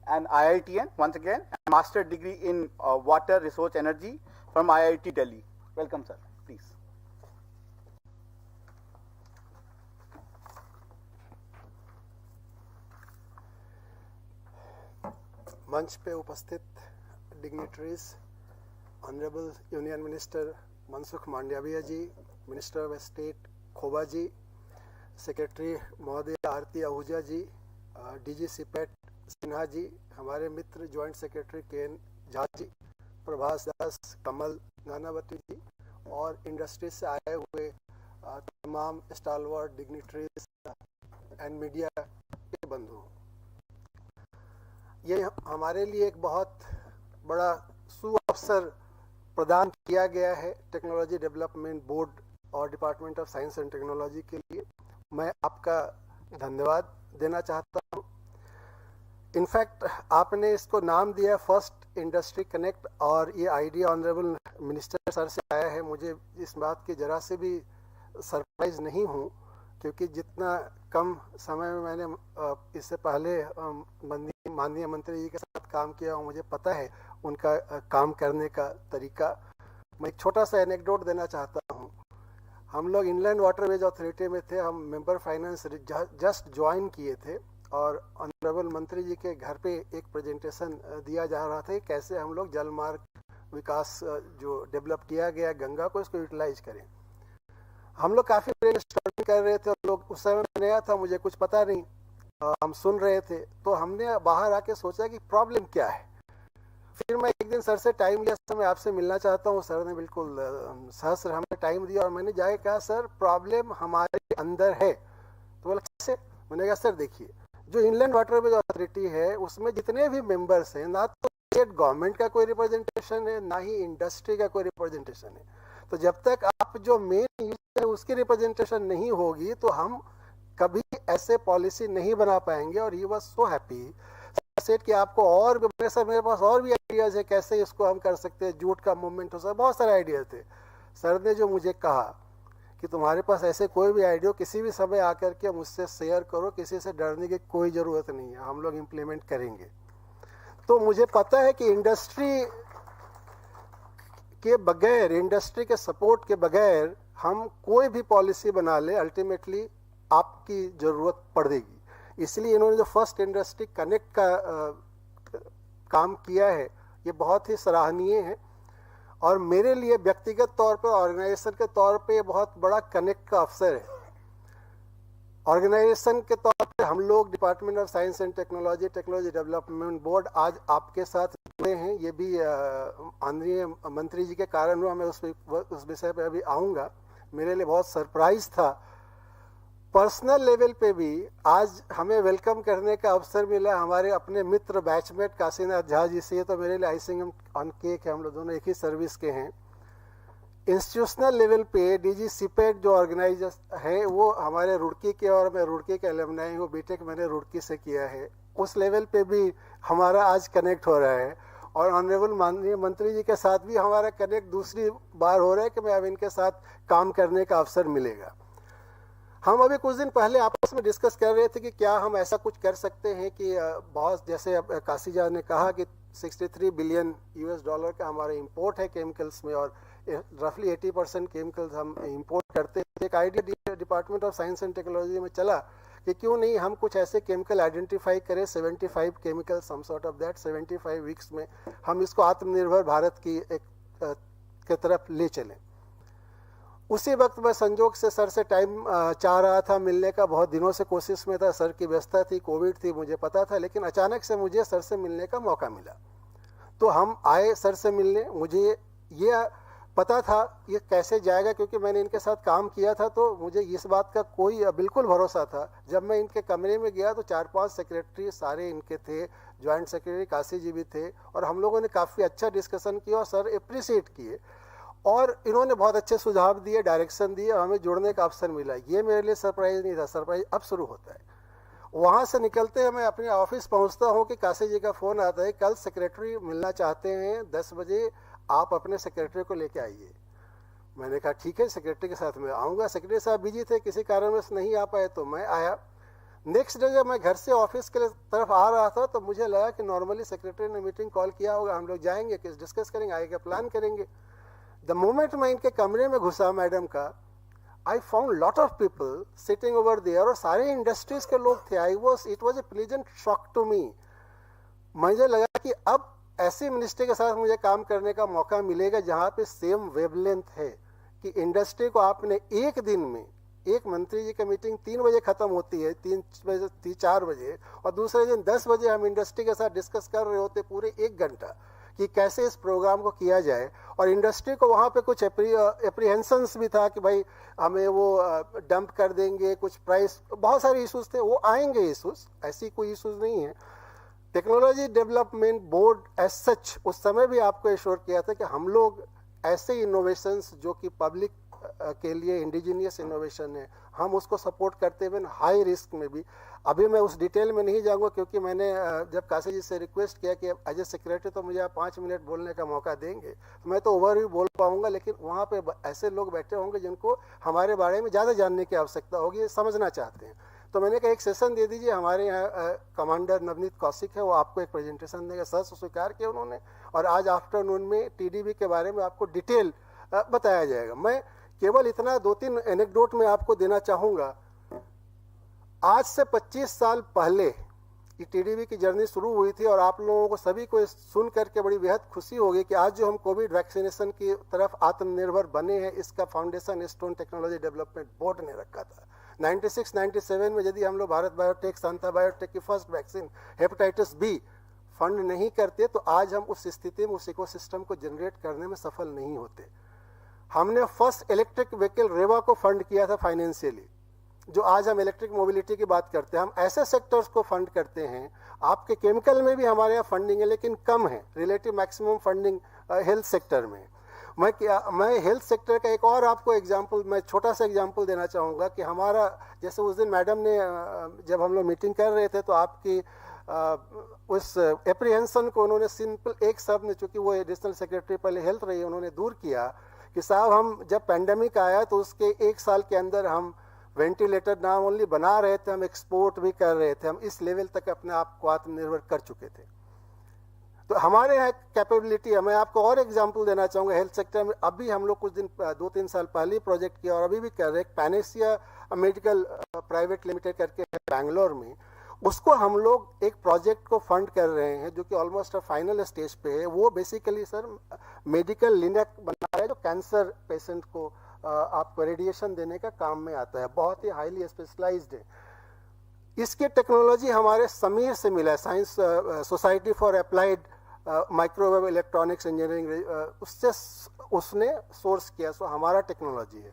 and IITN, once again, a master degree in water resource energy from IIT Delhi. Welcome, sir. Please. मंच पे उपस्थित dignitaries, honourable union minister Mansukh Mandaviya ji, minister of state Khuba ji, secretary महोदय Arti Ahuja ji, DG CIPET Sinha ji, हमारे मित्र joint secretary के झा जी, प्रभास दास, कमल नानावती जी, और industry से आए हुए तमाम स्टालवर्ड डिग्निटरीज एंड मीडिया के बंधु, ये हमारे लिए एक बहुत बड़ा सुअवसर प्रदान किया गया है टेक्नोलॉजी डेवलपमेंट बोर्ड और department of science and technology के लिए। मैं आपका धन्यवाद देना चाहता हूँ। इनफैक्ट आपने इसको नाम दिया फर्स्ट इंडस्ट्री कनेक्ट, और ये आइडिया ऑनरेबल मिनिस्टर सर से आया है। मुझे इस बात की जरा से भी सरप्राइज नहीं हूँ, क्योंकि जितना कम समय में मैंने इससे पहले माननीय मंत्री जी के साथ काम किया और मुझे पता है उनका काम करने का तरीका। मैं एक छोटा सा एनेक्डोट देना चाहता हूँ। हम लोग इनलैंड वाटरवेज अथॉरिटी में थे, हम मेंबर फाइनेंस जस्ट ज्वाइन किए थे, और ऑनरेबल मंत्री जी के घर पे एक प्रेजेंटेशन दिया जा रहा था कैसे हम लोग जल मार्ग विकास जो डेवलप किया गया गंगा को, इसको यूटिलाइज करें। हम लोग काफ़ी ब्रेनस्टॉर्मिंग कर रहे थे, और लोग उस समय में नया था, मुझे कुछ पता नहीं, हम सुन रहे थे। तो हमने बाहर आके सोचा कि प्रॉब्लम क्या है। फिर मैं एक दिन सर से टाइम लिया, सर मैं आपसे मिलना चाहता हूँ। सर ने बिल्कुल सहस्र हमें टाइम दिया, और मैंने जाके कहा सर प्रॉब्लम हमारे अंदर है। तो बोला कैसे? मैंने कहा सर देखिए, जो इनलैंड वाटरवेज अथॉरिटी है उसमें जितने भी मेंबर्स हैं, ना तो स्टेट गवर्नमेंट का कोई रिप्रेजेंटेशन है, ना ही इंडस्ट्री का कोई रिप्रेजेंटेशन है। तो जब तक आप जो मेन यूजर है उसकी रिप्रेजेंटेशन नहीं होगी तो हम कभी ऐसे पॉलिसी नहीं बना पाएंगे। और he was so happy set कि आपको और भी, सर मेरे पास और भी आइडियाज है कैसे इसको हम कर सकते हैं, जूट का मूवमेंट हो सकता है, बहुत सारे आइडियाज थे। सर ने जो मुझे कहा कि तुम्हारे पास ऐसे कोई भी आइडिया किसी भी समय आकर के मुझसे शेयर करो, किसी से डरने की कोई ज़रूरत नहीं है, हम लोग इम्प्लीमेंट करेंगे। तो मुझे पता है कि इंडस्ट्री के बगैर, इंडस्ट्री के सपोर्ट के बगैर हम कोई भी पॉलिसी बना ले, अल्टीमेटली आपकी जरूरत पड़ेगी। इसलिए इन्होंने जो फर्स्ट इंडस्ट्री कनेक्ट का काम किया है, ये बहुत ही सराहनीय है और मेरे लिए व्यक्तिगत तौर पर, ऑर्गेनाइजेशन के तौर पे ये बहुत बड़ा कनेक्ट का अवसर है। ऑर्गेनाइजेशन के तौर पे हम लोग department of science and technology, technology development board आज आपके साथ जुड़े हैं। ये भी आदरणीय मंत्री जी के कारण हुआ। मैं उस विषय पे अभी आऊँगा। मेरे लिए बहुत सरप्राइज था। पर्सनल लेवल पे भी आज हमें वेलकम करने का अवसर मिला हमारे अपने मित्र बैचमेट काशीनाथ झा जी से। ये तो मेरे लिए आइसिंग ऑन केक है, हम लोग दोनों एक ही सर्विस के हैं। इंस्टीट्यूशनल लेवल पे डीजी सीपेट जो ऑर्गेनाइजर है वो हमारे रुड़की के, और मैं रुड़की के एलुमनाई हूँ, बीटेक मैंने रुड़की से किया है। उस लेवल पे भी हमारा आज कनेक्ट हो रहा है और ऑनरेबल माननीय मंत्री जी के साथ भी हमारा कनेक्ट दूसरी बार हो रहा है कि मैं अब इनके साथ काम करने का अवसर मिलेगा। हम अभी कुछ दिन पहले आपस में डिस्कस कर रहे थे कि क्या हम ऐसा कुछ कर सकते हैं कि बहुत, जैसे काशी जी ने कहा कि 63 बिलियन यूएस डॉलर का हमारा इंपोर्ट है केमिकल्स में और रफली 80% केमिकल्स हम इंपोर्ट करते हैं। एक idea department of science and technology में चला कि क्यों नहीं हम कुछ ऐसे केमिकल आइडेंटिफाई करें, 75 chemicals, some sort of that, 75 weeks में हम इसको आत्मनिर्भर भारत की एक के तरफ ले चलें। उसी वक्त मैं संजोग से सर से टाइम चाह रहा था मिलने का, बहुत दिनों से कोशिश में था। सर की व्यस्तता थी, कोविड थी, मुझे पता था, लेकिन अचानक से मुझे सर से मिलने का मौका मिला। तो हम आए सर से मिलने। मुझे ये पता था ये कैसे जाएगा, क्योंकि मैंने इनके साथ काम किया था, तो मुझे इस बात का कोई बिल्कुल भरोसा था। जब मैं इनके कमरे में गया तो 4-5 सेक्रेटरी सारे इनके थे, ज्वाइंट सेक्रेटरी काशी जी भी थे, और हम लोगों ने काफ़ी अच्छा डिस्कशन किया और सर अप्रिशिएट किए और इन्होंने बहुत अच्छे सुझाव दिए, डायरेक्शन दिए और हमें जुड़ने का अवसर मिला। ये मेरे लिए सरप्राइज नहीं था, सरप्राइज अब शुरू होता है। वहाँ से निकलते हैं मैं अपने ऑफिस पहुँचता हूँ कि काशी जी का फ़ोन आता है, कल सेक्रेटरी मिलना चाहते हैं 10 बजे, आप अपने सेक्रेटरी को लेके आइए। मैंने कहा ठीक है, सेक्रेटरी के साथ मैं आऊँगा। सेक्रेटरी साहब बिजी थे, किसी कारणवश नहीं आ पाए, तो मैं आया। नेक्स्ट डे जब मैं घर से ऑफिस के तरफ आ रहा था तो मुझे लगा कि नॉर्मली सेक्रेटरी ने मीटिंग कॉल किया होगा, हम लोग जाएंगे, किस डिस्कस करेंगे, आगे का प्लान करेंगे। द मोमेंट मैं इनके कमरे में घुसा मैडम का, I found lot of people sitting over there और सारे इंडस्ट्रीज के लोग थे। It was a pleasant shock to me. मुझे लगा कि अब ऐसे मिनिस्ट्री के साथ मुझे काम करने का मौका मिलेगा जहाँ पे सेम वेवलेंथ है कि इंडस्ट्री को आपने एक दिन में, एक मंत्री जी की मीटिंग 3 बजे खत्म होती है, 3-4 बजे, और दूसरे दिन 10 बजे हम इंडस्ट्री के साथ डिस्कस कर रहे होते पूरे 1 घंटा कि कैसे इस प्रोग्राम को किया जाए। और इंडस्ट्री को वहाँ पे कुछ एप्रीहेंशंस भी था कि भाई हमें वो डंप कर देंगे, कुछ प्राइस, बहुत सारे इश्यूज थे, वो आएंगे इश्यूज, ऐसी कोई इश्यूज नहीं है। Technology development board as such उस समय भी आपको एश्योर किया था कि हम लोग ऐसे इनोवेशंस जो कि पब्लिक के लिए इंडिजीनियस इनोवेशन है, हम उसको सपोर्ट करते हुए हाई रिस्क में भी। अभी मैं उस डिटेल में नहीं जाऊंगा क्योंकि मैंने जब काशी जी से रिक्वेस्ट किया कि एज ए सेक्रेटरी तो मुझे आप 5 मिनट बोलने का मौका देंगे, तो मैं तो ओवर ही बोल पाऊंगा, लेकिन वहाँ पे ऐसे लोग बैठे होंगे जिनको हमारे बारे में ज़्यादा जानने की आवश्यकता होगी, समझना चाहते हैं। तो मैंने कहा एक सेशन दे दीजिए, हमारे यहाँ कमांडर नवनीत कौशिक है, वो आपको एक प्रेजेंटेशन देंगे। सर से स्वीकार किया उन्होंने, और आज आफ्टरनून में टीडीबी के बारे में आपको डिटेल बताया जाएगा। मैं केवल इतना 2-3 एनेक्डोट में आपको देना चाहूँगा। आज से 25 साल पहले ये टीडीबी की जर्नी शुरू हुई थी और आप लोगों को सभी को सुन करके बड़ी बेहद खुशी होगी कि आज जो हम कोविड वैक्सीनेशन की तरफ आत्मनिर्भर बने हैं, इसका foundation stone technology development board ने रखा था। 96-97 में यदि हम लोग भारत बायोटेक, सांता बायोटेक की first vaccine hepatitis B fund नहीं करते तो आज हम उस स्थिति में, उस इकोसिस्टम को जनरेट करने में सफल नहीं होते। हमने फर्स्ट इलेक्ट्रिक व्हीकल रेवा को फंड किया था फाइनेंशियली, जो आज हम इलेक्ट्रिक मोबिलिटी की बात करते हैं। हम ऐसे सेक्टर्स को फंड करते हैं। आपके केमिकल में भी हमारे यहाँ फंडिंग है, लेकिन कम है, relative maximum funding health sector में। मैं हेल्थ सेक्टर का एक और आपको एग्जांपल, मैं छोटा सा एग्जांपल देना चाहूँगा कि हमारा, जैसे उस दिन मैडम ने जब हम लोग मीटिंग कर रहे थे तो आपकी उस एप्रीहेंशन को उन्होंने सिंपल एक शब्द में, चूँकि वो एडिशनल सेक्रेटरी पहले हेल्थ रही, उन्होंने दूर किया कि साहब हम जब पैंडेमिक आया तो उसके 1 साल के अंदर हम वेंटिलेटर ना ओनली बना रहे थे, हम एक्सपोर्ट भी कर रहे थे। हम इस लेवल तक अपने आप को आत्मनिर्भर कर चुके थे। तो हमारे यहाँ कैपेबिलिटी है। मैं आपको और एग्जांपल देना चाहूँगा हेल्थ सेक्टर में। अभी हम लोग कुछ दिन 2-3 साल पहले प्रोजेक्ट किया और अभी भी कर रहे हैं, पैनेसिया मेडिकल प्राइवेट लिमिटेड करके है बैंगलोर में। उसको हम लोग एक प्रोजेक्ट को फंड कर रहे हैं जो कि ऑलमोस्ट फाइनल स्टेज पे है। वो बेसिकली सर मेडिकल लिनक बना रहा है जो कैंसर पेशेंट को आपको रेडिएशन देने का काम में आता है, बहुत ही हाईली स्पेशलाइज्ड है। इसकी टेक्नोलॉजी हमारे समीर से मिला है, science society for applied microwave electronics engineering, उससे उसने सोर्स किया। सो हमारा टेक्नोलॉजी है।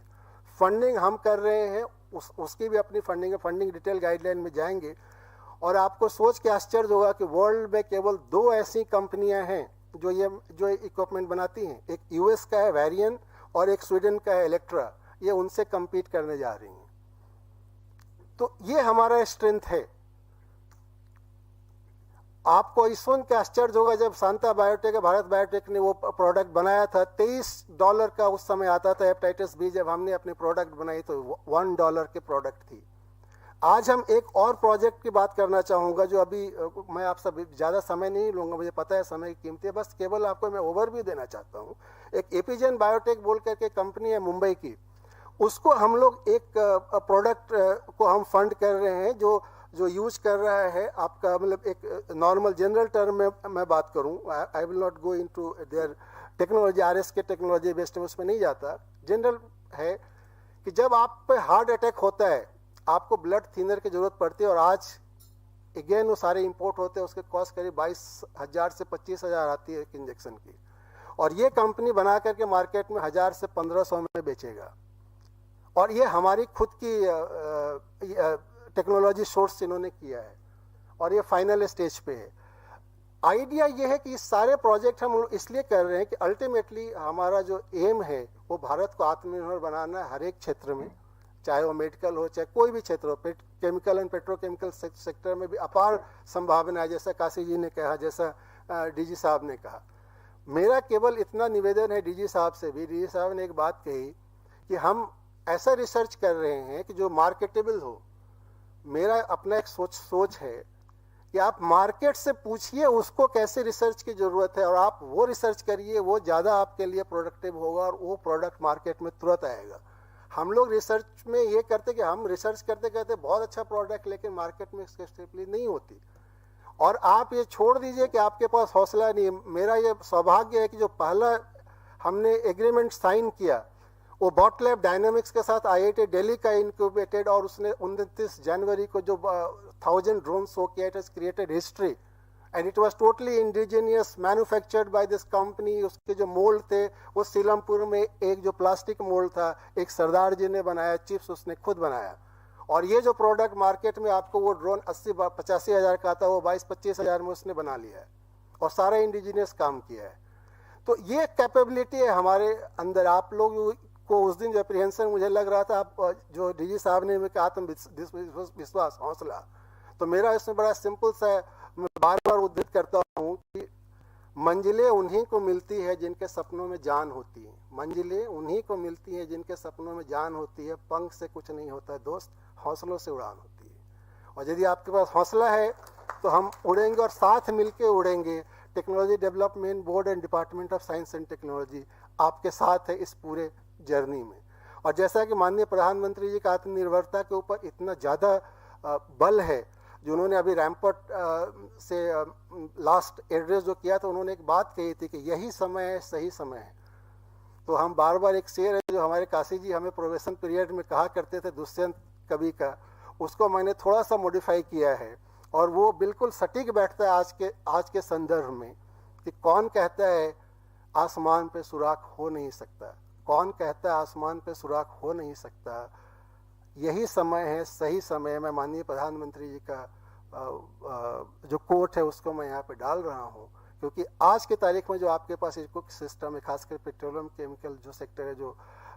फंडिंग हम कर रहे हैं, उसकी भी अपनी फंडिंग है। फंडिंग डिटेल गाइडलाइन में जाएंगे और आपको सोच के आश्चर्य होगा कि वर्ल्ड में केवल 2 ऐसी कंपनियां हैं जो इक्विपमेंट बनाती हैं। एक यूएस का है वेरियन और एक स्वीडन का है इलेक्ट्रा। ये उनसे compete करने जा रही हैं। तो ये हमारा स्ट्रेंथ है। आपको इस सुन के आश्चर्य होगा जब शांता बायोटेक भारत बायोटेक ने वो प्रोडक्ट बनाया था, $23 का उस समय आता था हेपेटाइटिस बी। जब हमने अपनी प्रोडक्ट बनाई तो $1 की प्रोडक्ट थी। आज हम एक और प्रोजेक्ट की बात करना चाहूँगा जो अभी मैं आप सब ज़्यादा समय नहीं लूँगा, मुझे पता है समय की कीमती है, बस केवल आपको मैं ओवरव्यू देना चाहता हूँ। एक एपिजन बायोटेक बोल करके कंपनी है मुंबई की, उसको हम लोग एक प्रोडक्ट को हम फंड कर रहे हैं जो यूज कर रहा है आपका, मतलब एक नॉर्मल जनरल टर्म में मैं बात करूं, I will not go into their technology, RS के टेक्नोलॉजी बेस्ड उसमें नहीं जाता। जनरल है कि जब आप पे हार्ट अटैक होता है आपको ब्लड थिनर की जरूरत पड़ती है और आज अगेन वो सारे इंपोर्ट होते हैं, उसके कॉस्ट करीब 22,000 से 25,000 आती है एक इंजेक्शन की, और ये कंपनी बना करके मार्केट में 1,000 से 1,500 में बेचेगा। और ये हमारी खुद की टेक्नोलॉजी सोर्स इन्होंने किया है और ये फाइनल स्टेज पे है। आइडिया ये है कि इस सारे प्रोजेक्ट हम इसलिए कर रहे हैं कि अल्टीमेटली हमारा जो एम है वो भारत को आत्मनिर्भर बनाना है हर एक क्षेत्र में, चाहे वो मेडिकल हो चाहे कोई भी क्षेत्र हो। केमिकल एंड पेट्रोकेमिकल सेक्टर में भी अपार संभावना है, जैसा काशी जी ने कहा, जैसा डीजी साहब ने कहा। मेरा केवल इतना निवेदन है डीजी साहब से भी, डीजी साहब ने एक बात कही कि हम ऐसा रिसर्च कर रहे हैं कि जो मार्केटेबल हो। मेरा अपना एक सोच है कि आप मार्केट से पूछिए उसको कैसे रिसर्च की जरूरत है और आप वो रिसर्च करिए, वो ज़्यादा आपके लिए प्रोडक्टिव होगा और वो प्रोडक्ट मार्केट में तुरंत आएगा। हम लोग रिसर्च में ये करते कि हम रिसर्च करते करते बहुत अच्छा प्रोडक्ट लेकिन मार्केट में एक्सेसिबली नहीं होती। और आप ये छोड़ दीजिए कि आपके पास हौसला नहीं है। मेरा ये सौभाग्य है कि जो पहला हमने एग्रीमेंट साइन किया वो बॉटलैब डायनामिक्स के साथ आईआईटी दिल्ली का इनक्यूबेटेड, और उसने 29 जनवरी को जो 1000 ड्रोन शो किया, it has created history and it was totally indigenous manufactured by this company. उसके जो मोल्ड थे वो सीलमपुर में एक जो प्लास्टिक मोल्ड था एक सरदार जी ने बनाया, चिप्स उसने खुद बनाया। और ये जो प्रोडक्ट मार्केट में आपको वो ड्रोन 80-85 हज़ार का था वो 22-25 हज़ार में उसने बना लिया है और सारा इंडिजिनियस काम किया है। तो ये कैपेबिलिटी है हमारे अंदर। आप लोग को उस दिन जो अप्रीहेंशन मुझे लग रहा था, आप जो डीजी साहब ने कहा आत्मविश्वास हौसला, तो मेरा इसमें बड़ा सिंपल सा मैं बार बार उद्धृत करता हूँ कि मंजिलें उन्हीं को मिलती है जिनके सपनों में जान होती है। मंजिलें उन्हीं को मिलती हैं जिनके सपनों में जान होती है। पंख से कुछ नहीं होता है दोस्त, हौसलों से उड़ान होती है। और यदि आपके पास हौसला है तो हम उड़ेंगे और साथ मिलके उड़ेंगे। Technology development board and department of science and technology आपके साथ है इस पूरे जर्नी में। और जैसा कि माननीय प्रधानमंत्री जी का आत्मनिर्भरता के ऊपर इतना ज़्यादा बल है, जो उन्होंने अभी रैमपोर्ट से लास्ट एड्रेस जो किया था, उन्होंने एक बात कही थी कि यही समय है, सही समय है। तो हम बार बार एक शेर है जो हमारे काशी जी हमें प्रोबेशन पीरियड में कहा करते थे दुष्यंत कवि का, उसको मैंने थोड़ा सा मॉडिफाई किया है और वो बिल्कुल सटीक बैठता है आज के संदर्भ में कि कौन कहता है आसमान पे सुराख हो नहीं सकता, कौन कहता है आसमान पे सुराख हो नहीं सकता। यही समय है, सही समय है। मैं माननीय प्रधानमंत्री जी का जो कोट है उसको मैं यहाँ पे डाल रहा हूँ, क्योंकि आज के तारीख में जो आपके पास इको सिस्टम है, खासकर पेट्रोलियम केमिकल जो सेक्टर है, जो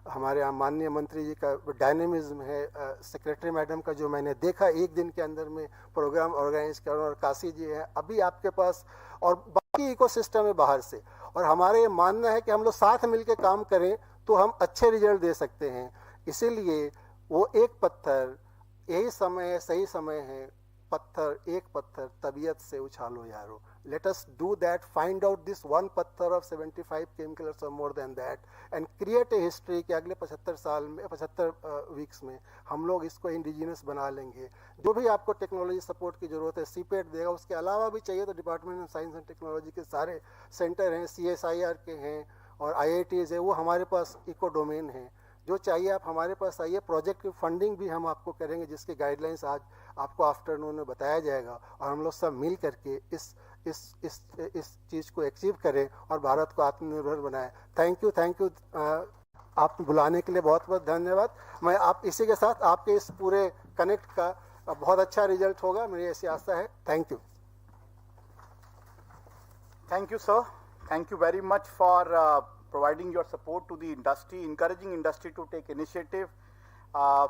हमारे यहाँ माननीय मंत्री जी का डायनेमिज्म है, सेक्रेटरी मैडम का जो मैंने देखा एक दिन के अंदर में प्रोग्राम ऑर्गेनाइज कर, और काशी जी है अभी आपके पास, और बाकी इको सिस्टम है बाहर से। और हमारे ये मानना है कि हम लोग साथ मिलकर काम करें तो हम अच्छे रिजल्ट दे सकते हैं। इसीलिए वो एक पत्थर, यही समय है, सही समय है, एक पत्थर तबीयत से उछालो यारो. Let us do that, find out this one पत्थर of 75 chemicals or more than that and create a history कि अगले 75 साल में 75 वीक्स में हम लोग इसको इंडिजिनस बना लेंगे. जो भी आपको टेक्नोलॉजी सपोर्ट की जरूरत है सीपेट देगा, उसके अलावा भी चाहिए तो department of science and technology के सारे सेंटर हैं, CSIR के हैं और IITs है, वो हमारे पास इको डोमेन है. जो चाहिए आप हमारे पास आइए. प्रोजेक्ट की फंडिंग भी हम आपको करेंगे जिसके गाइडलाइंस आज आपको आफ्टरनून में बताया जाएगा और हम लोग सब मिल करके इस चीज़ को अचीव करें और भारत को आत्मनिर्भर बनाएं. Thank you. आप बुलाने के लिए बहुत बहुत धन्यवाद. मैं आप इसी के साथ आपके इस पूरे कनेक्ट का बहुत अच्छा रिजल्ट होगा, मेरी ऐसी आशा है. Thank you. Thank you, sir. Thank you very much for providing your support to the industry, encouraging industry to take initiative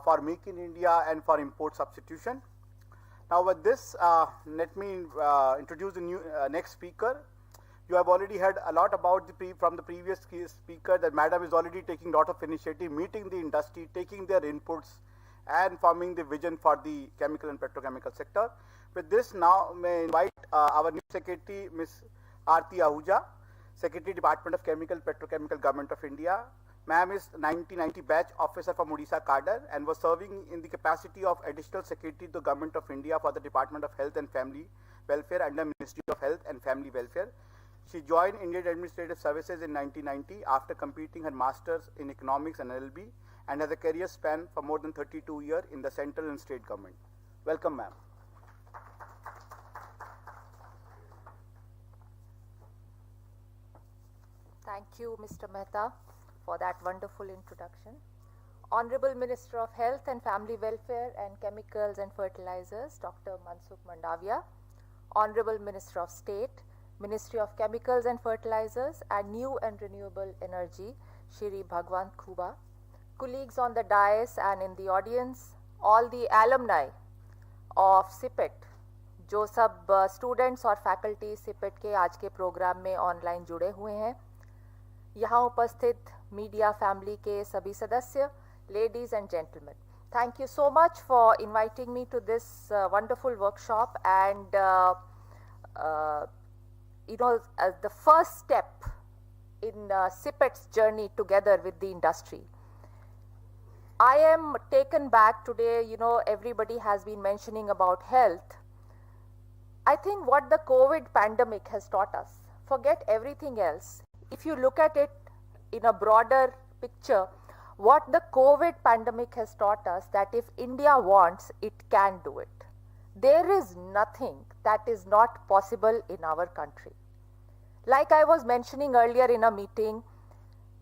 for Make in India and for import substitution. Now with this, let me introduce the next speaker. You have already heard a lot about from the previous speaker that Madam is already taking a lot of initiative, meeting the industry, taking their inputs and forming the vision for the chemical and petrochemical sector. With this, now may I invite our new secretary, Ms. Aarti Ahuja, Secretary Department of Chemical Petrochemical Government of India. Ma'am is 1990 batch officer from Odisha cadre and was serving in the capacity of Additional Secretary to the Government of India for the Department of Health and Family Welfare under Ministry of Health and Family Welfare. She joined Indian Administrative Services in 1990 after completing her Masters in Economics and LLB and has a career span for more than 32 years in the central and state government. Welcome, ma'am. Thank you, Mr. Mehta, for that wonderful introduction. Honorable Minister of Health and Family Welfare and Chemicals and Fertilizers, Dr. Mansukh Mandaviya. Honorable Minister of State, Ministry of Chemicals and Fertilizers and New and Renewable Energy, Shri Bhagwant Khuba. Colleagues on the dais and in the audience, all the alumni of CPET, जो सब students और faculty CIPET के आज के programme में online जुड़े हुए हैं, यहाँ उपस्थित मीडिया फैमिली के सभी सदस्य, ladies and gentleman, thank you so much for inviting me to this wonderful workshop and the first step in CPET's journey together with the industry. I am taken back today. Everybody has been mentioning about health. I think what the COVID pandemic has taught us, forget everything else. If you look at it in a broader picture, what the COVID pandemic has taught us, that if India wants, it can do it. There is nothing that is not possible in our country. Like I was mentioning earlier in a meeting,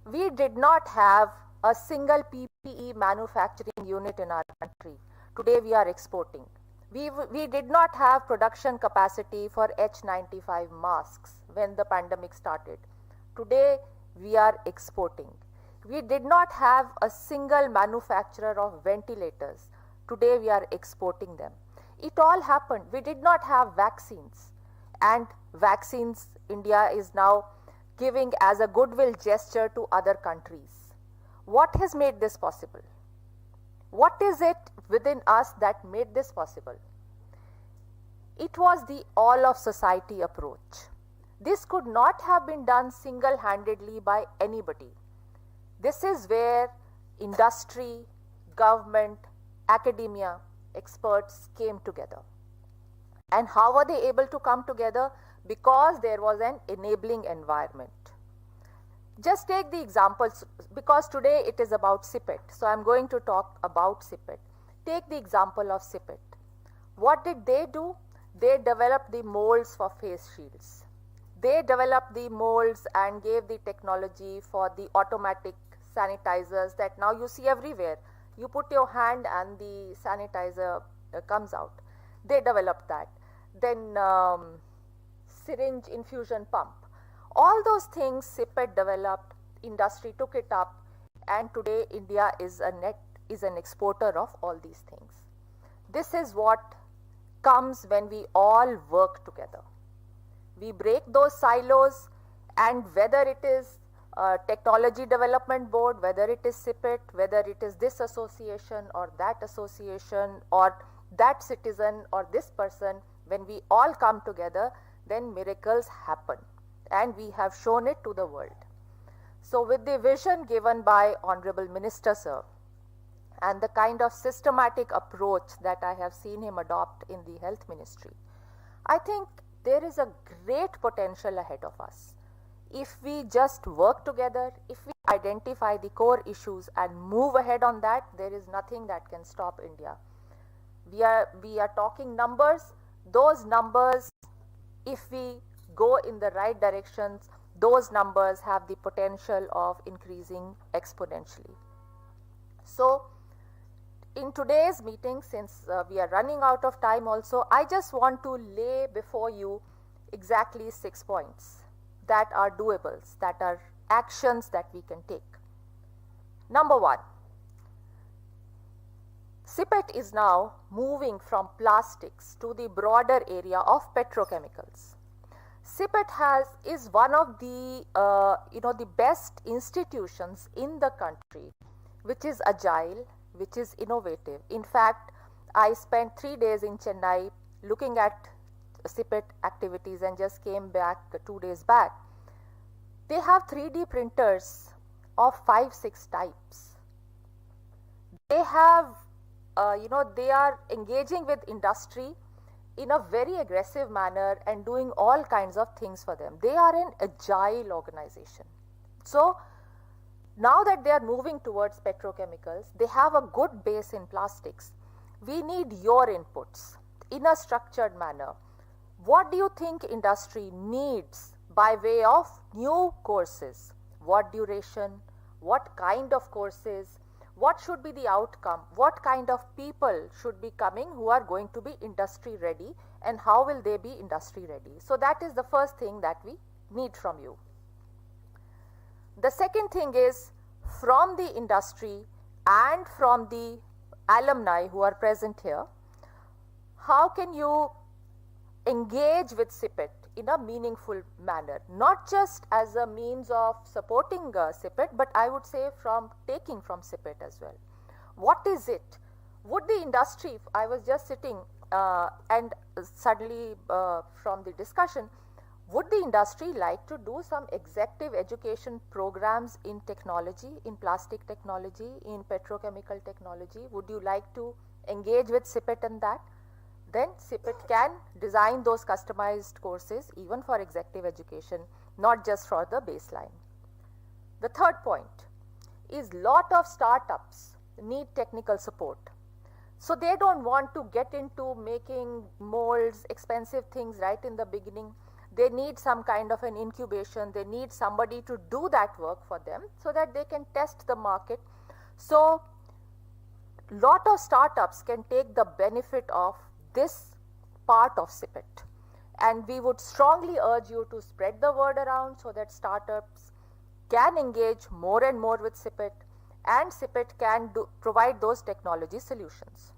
we did not have a single PPE manufacturing unit in our country. Today we are exporting. We did not have production capacity for H95 masks when the pandemic started. Today we are exporting. We did not have a single manufacturer of ventilators. Today we are exporting them. It all happened. We did not have vaccines. And vaccines India is now giving as a goodwill gesture to other countries. What has made this possible? What is it within us that made this possible? It was the all of society approach. This could not have been done single-handedly by anybody. This is where industry, government, academia, experts came together. And how were they able to come together? Because there was an enabling environment. Just take the examples, because today it is about CPET. So I'm going to talk about CPET. Take the example of CPET. What did they do? They developed the molds for face shields. They developed the molds and gave the technology for the automatic sanitizers that now you see everywhere. You put your hand and the sanitizer comes out. They developed that. Then syringe infusion pump. All those things CPET developed, industry took it up, and today India is an exporter of all these things. This is what comes when we all work together. We break those silos, and whether it is Technology Development Board, whether it is CPET, whether it is this association or that association or that citizen or this person, when we all come together, then miracles happen. And we have shown it to the world. So with the vision given by Honorable Minister Sir and the kind of systematic approach that I have seen him adopt in the Health Ministry, I think there is a great potential ahead of us. If we just work together, if we identify the core issues and move ahead on that, there is nothing that can stop India. We are talking numbers. Those numbers, if we go in the right directions, those numbers have the potential of increasing exponentially. So in today's meeting, since we are running out of time also, I just want to lay before you exactly 6 points that are doables, that are actions that we can take. Number 1, CPET is now moving from plastics to the broader area of petrochemicals. CPET is one of the the best institutions in the country, which is agile, which is innovative. In fact, I spent 3 days in Chennai looking at CPET activities and just came back 2 days back. They have 3D printers of 5-6 types. They have, they are engaging with industry in a very aggressive manner and doing all kinds of things for them. They are an agile organization. So now that they are moving towards petrochemicals, they have a good base in plastics. We need your inputs in a structured manner. What do you think industry needs by way of new courses? What duration? What kind of courses? What should be the outcome? What kind of people should be coming who are going to be industry ready, and how will they be industry ready? So that is the first thing that we need from you. The second thing is, from the industry and from the alumni who are present here, how can you engage with CPET in a meaningful manner, not just as a means of supporting CPET, but I would say from taking from CPET as well. What is it? Would the industry, I was just sitting and suddenly from the discussion, would the industry like to do some executive education programs in technology, in plastic technology, in petrochemical technology? Would you like to engage with CPET in that? Then CPET can design those customized courses even for executive education, not just for the baseline. The third point is, lot of startups need technical support. So they don't want to get into making molds, expensive things right in the beginning. They need some kind of an incubation. They need somebody to do that work for them so that they can test the market. So lot of startups can take the benefit of this part of CPET, and we would strongly urge you to spread the word around so that startups can engage more and more with CPET, and CPET can provide those technology solutions.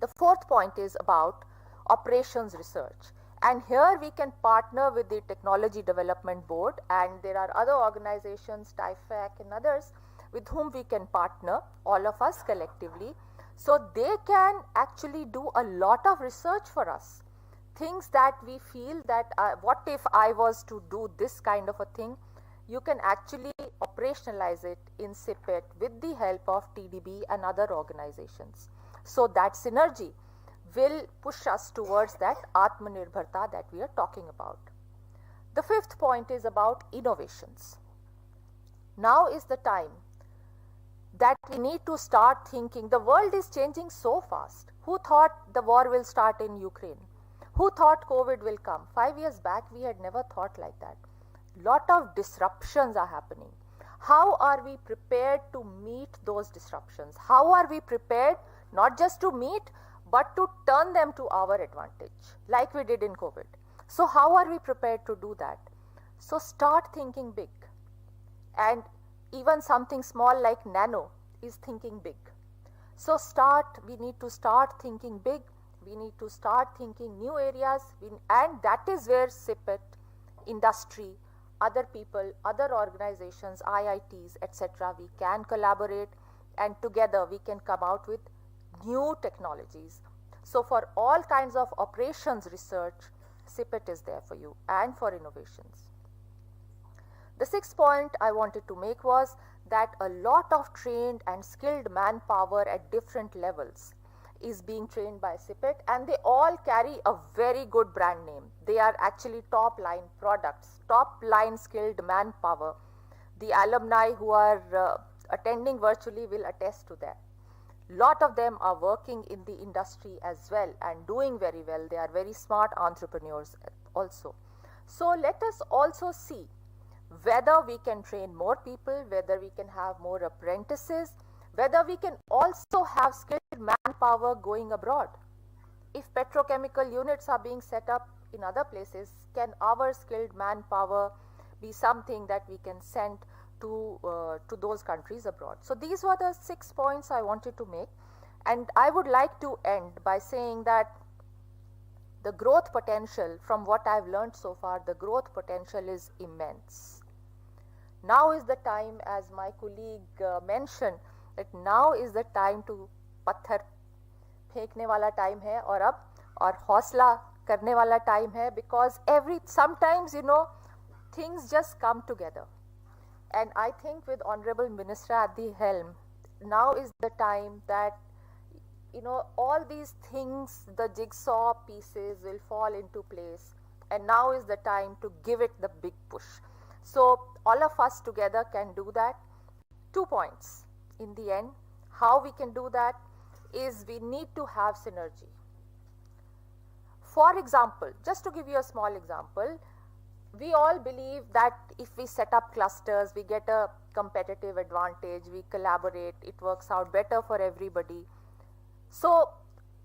The fourth point is about operations research, and here we can partner with the Technology Development Board, and there are other organizations, TIFAC and others, with whom we can partner, all of us collectively. So they can actually do a lot of research for us. Things that we feel that, what if I was to do this kind of a thing? You can actually operationalize it in CPET with the help of TDB and other organizations. So that synergy will push us towards that Atmanirbharta that we are talking about. The fifth point is about innovations. Now is the time that we need to start thinking. The world is changing so fast. Who thought the war will start in Ukraine? Who thought COVID will come? 5 years back, we had never thought like that. Lot of disruptions are happening. How are we prepared to meet those disruptions? How are we prepared not just to meet, but to turn them to our advantage, like we did in COVID? So how are we prepared to do that? So start thinking big. And even something small like nano is thinking big. So we need to start thinking big. We need to start thinking new areas, and that is where CPET, industry, other people, other organizations, IITs, etc., we can collaborate, and together we can come out with new technologies So for all kinds of operations research, CPET is there for you, and for innovations. The sixth point I wanted to make was that a lot of trained and skilled manpower at different levels is being trained by CPET, and they all carry a very good brand name. They are actually top line products, top line skilled manpower. The alumni who are attending virtually will attest to that. Lot of them are working in the industry as well and doing very well. They are very smart entrepreneurs also. So let us also see whether we can train more people, whether we can have more apprentices, whether we can also have skilled manpower going abroad. If petrochemical units are being set up in other places, can our skilled manpower be something that we can send to those countries abroad? So these were the 6 points I wanted to make, and I would like to end by saying that the growth potential, from what I've learned so far, the growth potential is immense. Now is the time, as my colleague mentioned, that now is the time to पत्थर फेंकने वाला time है और हौसला करने वाला time है, because sometimes things just come together, and I think with Honorable Minister at the helm, now is the time that all these things, the jigsaw pieces will fall into place, and now is the time to give it the big push. So all of us together can do that. 2 points in the end. How we can do that is we need to have synergy. For example, just to give you a small example, we all believe that if we set up clusters, we get a competitive advantage, we collaborate, it works out better for everybody. So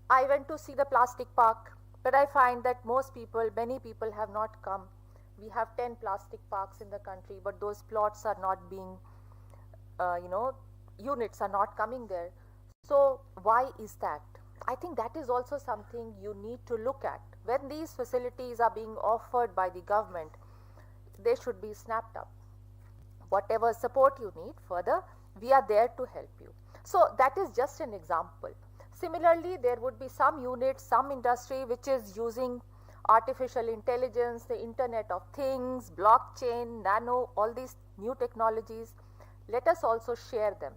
I went to see the plastic park, but I find that many people have not come. We have 10 plastic parks in the country, but those plots are not being, units are not coming there. So why is that? I think that is also something you need to look at. When these facilities are being offered by the government, they should be snapped up. Whatever support you need further, we are there to help you. So that is just an example. Similarly, there would be some units, some industry which is using artificial intelligence, the Internet of Things, blockchain, nano, all these new technologies. Let us also share them.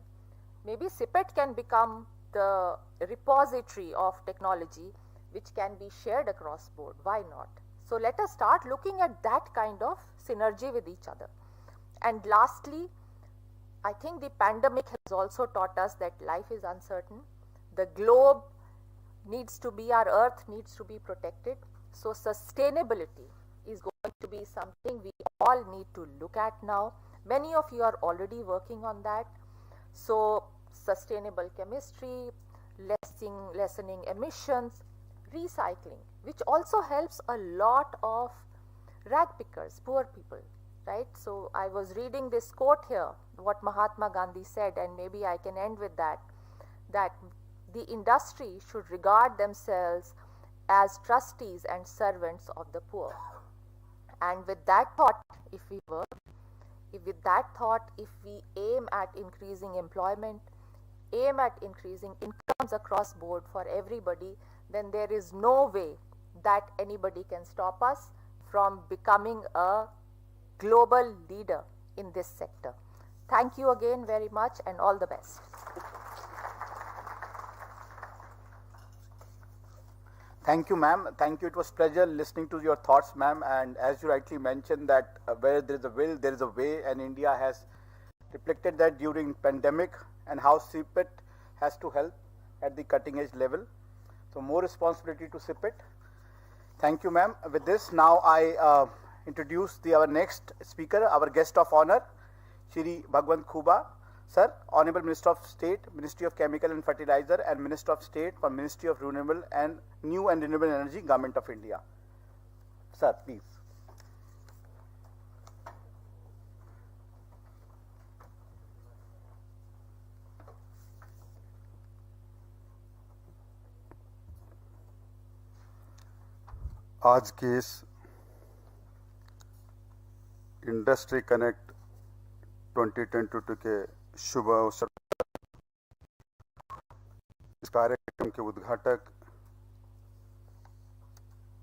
Maybe CPET can become the repository of technology which can be shared across board. Why not? So let us start looking at that kind of synergy with each other. And lastly, I think the pandemic has also taught us that life is uncertain. The globe needs to be, our earth needs to be protected. So sustainability is going to be something we all need to look at now. Many of you are already working on that. So sustainable chemistry, lessening emissions, recycling, which also helps a lot of rag pickers, poor people, right? So I was reading this quote here, what Mahatma Gandhi said, and maybe I can end with that the industry should regard themselves as trustees and servants of the poor. And with that thought, if we aim at increasing employment, aim at increasing incomes across board for everybody, then there is no way that anybody can stop us from becoming a global leader in this sector. Thank you again very much, and all the best. Thank you, ma'am. Thank you. It was pleasure listening to your thoughts, ma'am. And as you rightly mentioned, that where there is a will, there is a way, and India has reflected that during pandemic, and how CPET has to help at the cutting edge level. So more responsibility to CPET. Thank you, ma'am. With this, now I introduce our next speaker, our guest of honor, Shri Bhagwant Khuba. Sir, Honorable Minister of State, Ministry of Chemical and Fertilizer, and Minister of State for Ministry of Renewable and New and Renewable Energy, Government of India. Sir, please. आज के इस industry connect 2022 के शुभ अवसर इस कार्यक्रम के उद्घाटक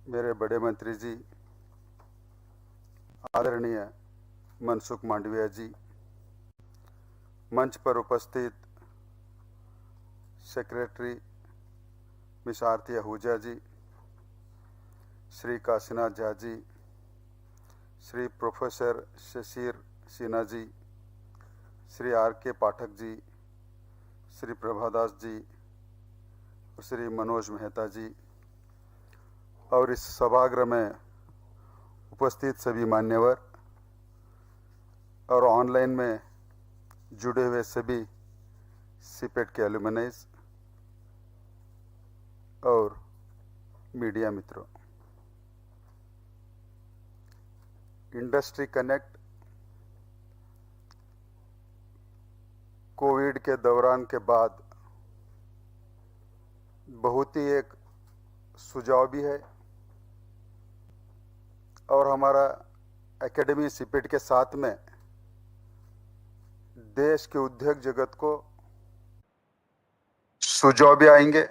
मेरे बड़े मंत्री जी आदरणीय मनसुख मांडविया जी, मंच पर उपस्थित secretary miss Aarti Ahuja ji, Shri Kashinath Jha ji, Shri professor Shishir Sinha ji, Shri R K Pathak जी, श्री प्रभादास जी और श्री मनोज मेहता जी और इस सभागृह में उपस्थित सभी मान्यवर और ऑनलाइन में जुड़े हुए सभी सीपेट के एलुमनाइज और मीडिया मित्रों, इंडस्ट्री कनेक्ट कोविड के दौरान के बाद बहुत ही एक सुझाव भी है और हमारा एकेडमी सीपेट के साथ में देश के उद्योग जगत को सुझाव भी आएंगे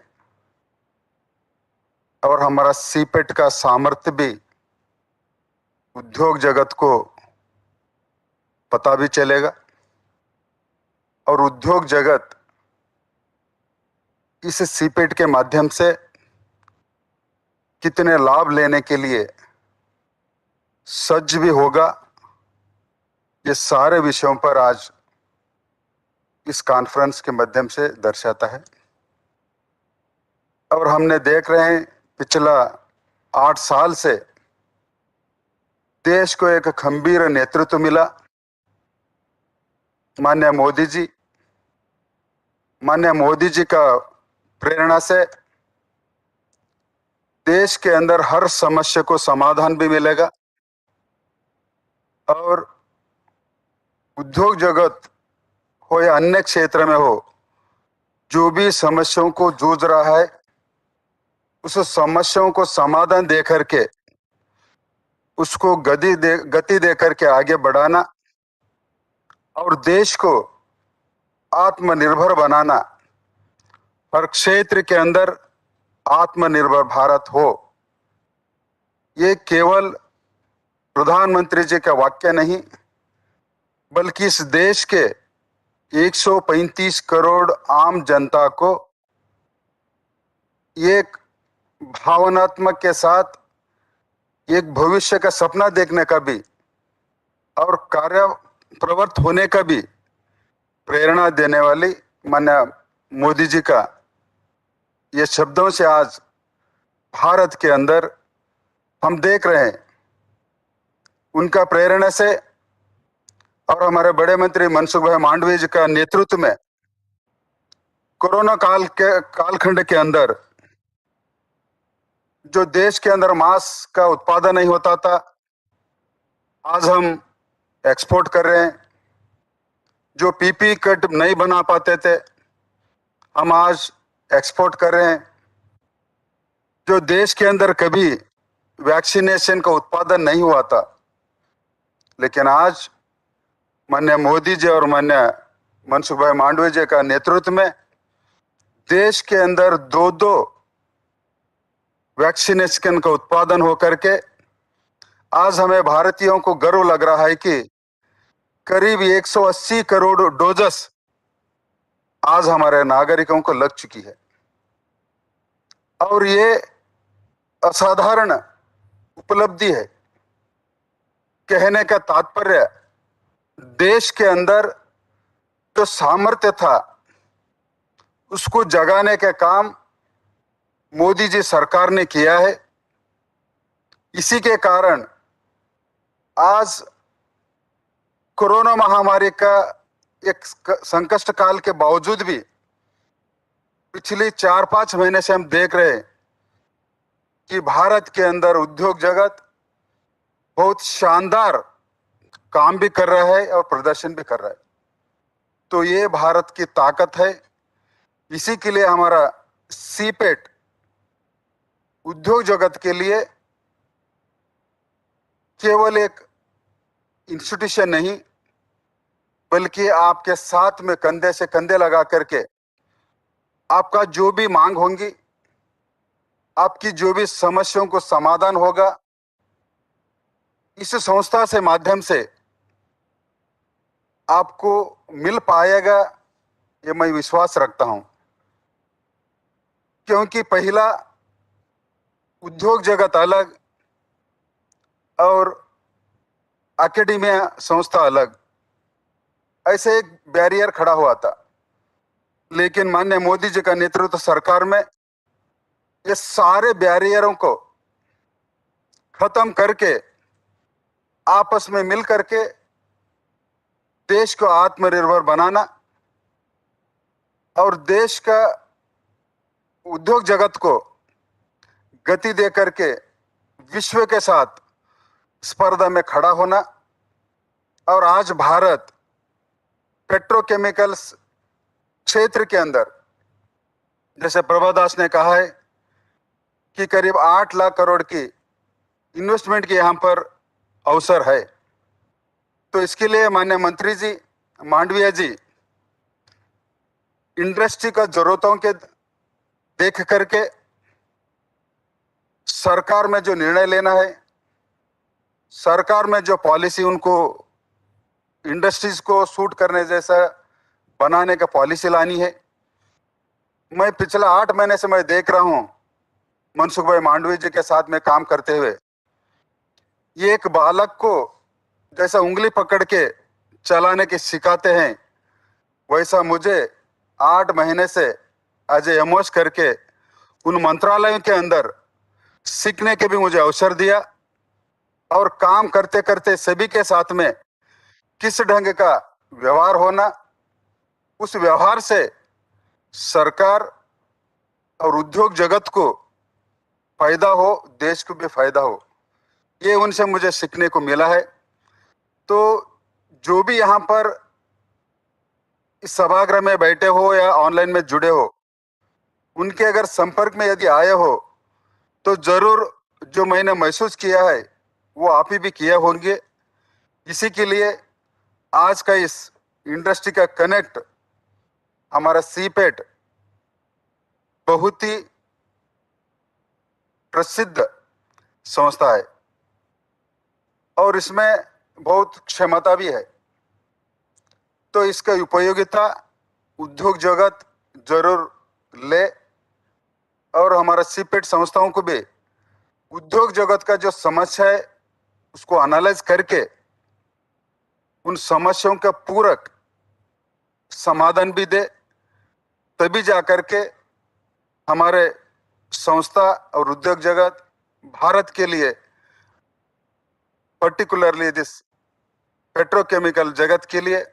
और हमारा सीपेट का सामर्थ्य भी उद्योग जगत को पता भी चलेगा और उद्योग जगत इस सीपेट के माध्यम से कितने लाभ लेने के लिए सज्ज भी होगा। ये सारे विषयों पर आज इस कॉन्फ्रेंस के माध्यम से दर्शाता है और हमने देख रहे हैं पिछला 8 साल से देश को एक खंभीर नेतृत्व मिला। माननीय मोदी जी का प्रेरणा से देश के अंदर हर समस्या को समाधान भी मिलेगा और उद्योग जगत हो या अन्य क्षेत्र में हो, जो भी समस्याओं को जूझ रहा है उस समस्याओं को समाधान दे करके उसको गति दे करके आगे बढ़ाना और देश को आत्मनिर्भर बनाना, हर क्षेत्र के अंदर आत्मनिर्भर भारत हो, ये केवल प्रधानमंत्री जी का वाक्य नहीं बल्कि इस देश के 135 करोड़ आम जनता को एक भावनात्मक के साथ एक भविष्य का सपना देखने का भी और कार्य प्रवृत्त होने का भी प्रेरणा देने वाली माननीय मोदी जी का ये शब्दों से आज भारत के अंदर हम देख रहे हैं। उनका प्रेरणा से और हमारे बड़े मंत्री मनसुख भाई मांडविया जी का नेतृत्व में कोरोना कालखंड के अंदर जो देश के अंदर मास्क का उत्पादन नहीं होता था, आज हम एक्सपोर्ट कर रहे हैं। जो पीपी किट नहीं बना पाते थे, हम आज एक्सपोर्ट कर रहे हैं। जो देश के अंदर कभी वैक्सीनेशन का उत्पादन नहीं हुआ था, लेकिन आज माननीय मोदी जी और माननीय मनसुख भाई मांडविया जी का नेतृत्व में देश के अंदर 2 वैक्सीनेशन का उत्पादन हो करके आज हमें भारतीयों को गर्व लग रहा है कि करीब 180 करोड़ डोजेस आज हमारे नागरिकों को लग चुकी है और ये असाधारण उपलब्धि है। कहने का तात्पर्य देश के अंदर जो सामर्थ्य था उसको जगाने का काम मोदी जी सरकार ने किया है। इसी के कारण आज कोरोना महामारी का एक संकट काल के बावजूद भी पिछले 4-5 महीने से हम देख रहे हैं कि भारत के अंदर उद्योग जगत बहुत शानदार काम भी कर रहा है और प्रदर्शन भी कर रहा है। तो ये भारत की ताकत है। इसी के लिए हमारा सीपेट उद्योग जगत के लिए केवल एक इंस्टीट्यूशन नहीं बल्कि आपके साथ में कंधे से कंधे लगा करके आपका जो भी मांग होंगी, आपकी जो भी समस्याओं को समाधान होगा इस संस्था से माध्यम से आपको मिल पाएगा, ये मैं विश्वास रखता हूं। क्योंकि पहला उद्योग जगत अलग और एकेडमिया संस्था अलग, ऐसे एक बैरियर खड़ा हुआ था। लेकिन माननीय मोदी जी का नेतृत्व सरकार में ये सारे बैरियरों को खत्म करके आपस में मिल करके देश को आत्मनिर्भर बनाना और देश का उद्योग जगत को गति दे करके विश्व के साथ स्पर्धा में खड़ा होना। और आज भारत पेट्रोकेमिकल्स क्षेत्र के अंदर, जैसे प्रभादास ने कहा है कि करीब 8 लाख करोड़ की इन्वेस्टमेंट की यहां पर अवसर है। तो इसके लिए माननीय मंत्री जी मांडविया जी इंडस्ट्री का जरूरतों के देख करके सरकार में जो निर्णय लेना है, सरकार में जो पॉलिसी उनको इंडस्ट्रीज को सूट करने जैसा बनाने का पॉलिसी लानी है। मैं पिछला 8 महीने से मैं देख रहा हूं मनसुख भाई मांडवी जी के साथ में काम करते हुए, ये एक बालक को जैसा उंगली पकड़ के चलाने के सिखाते हैं, वैसा मुझे 8 महीने से एज एमओएस करके उन मंत्रालयों के अंदर सीखने के भी मुझे अवसर दिया। और काम करते करते सभी के साथ में किस ढंग का व्यवहार होना, उस व्यवहार से सरकार और उद्योग जगत को फायदा हो, देश को भी फायदा हो, ये उनसे मुझे सीखने को मिला है। तो जो भी यहां पर इस सभागृह में बैठे हो या ऑनलाइन में जुड़े हो, उनके अगर संपर्क में यदि आए हो तो जरूर जो मैंने महसूस किया है वो आप ही भी किए होंगे। इसी के लिए आज का इस इंडस्ट्री का कनेक्ट हमारा सीपेट बहुत ही प्रसिद्ध संस्था है और इसमें बहुत क्षमता भी है। तो इसका उपयोगिता उद्योग जगत जरूर ले और हमारा सीपेट संस्थाओं को भी उद्योग जगत का जो समस्या है उसको एनालाइज करके उन समस्याओं का पूरक समाधान भी दे, तभी जाकर के हमारे संस्था और उद्योग जगत भारत के लिए पर्टिकुलरली दिस पेट्रोकेमिकल जगत के लिए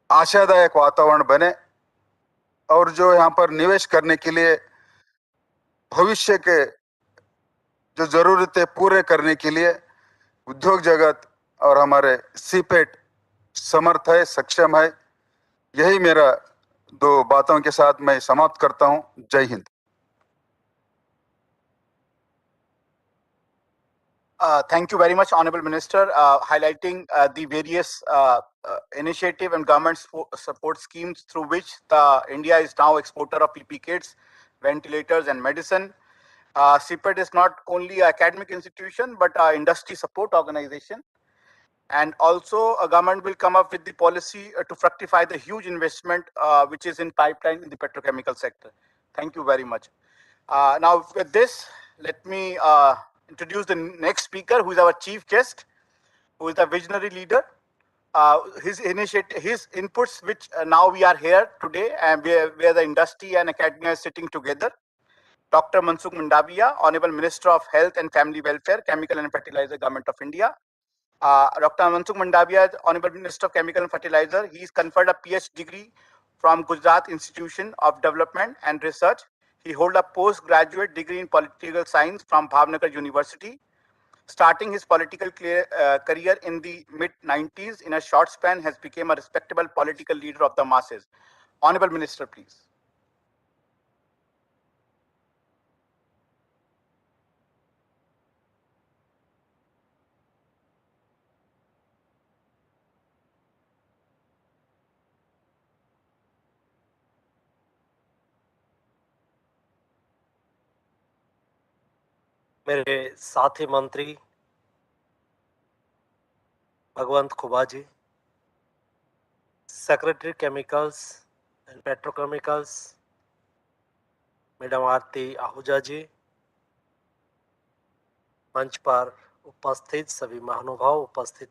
आशादायक वातावरण बने और जो यहाँ पर निवेश करने के लिए भविष्य के जो जरूरतें पूरे करने के लिए उद्योग जगत और हमारे सीपेट समर्थ है, सक्षम है। यही मेरा 2 बातों के साथ मैं समाप्त करता हूं। जय Hind. Thank you very much, Honorable Minister, highlighting the various initiative and government support schemes through which India is now exporter of PP kits, ventilators, and medicine. CPET is not only an academic institution but an industry support organization. And also, a government will come up with the policy to fructify the huge investment which is in pipeline in the petrochemical sector. Thank you very much. Now, with this, let me introduce the next speaker, who is our chief guest, who is the visionary leader. His inputs, which now we are here today, and where the industry and academia is sitting together. Dr. Mansukh Mandaviya, Honorable Minister of Health and Family Welfare, Chemical and Fertilizer, Government of India. Dr. Mansukh Mandaviya, Honorable Minister of Chemical and Fertilizer, he is conferred a PhD degree from Gujarat Institution of Development and Research. He holds a postgraduate degree in political science from Bhavnagar University. Starting his political career in the mid-90s, in a short span, has become a respectable political leader of the masses. Honorable Minister, please. मेरे साथी मंत्री Bhagwant Khuba ji, secretary chemicals and petrochemicals madam Aarti Ahuja ji, मंच पर उपस्थित सभी महानुभाव, उपस्थित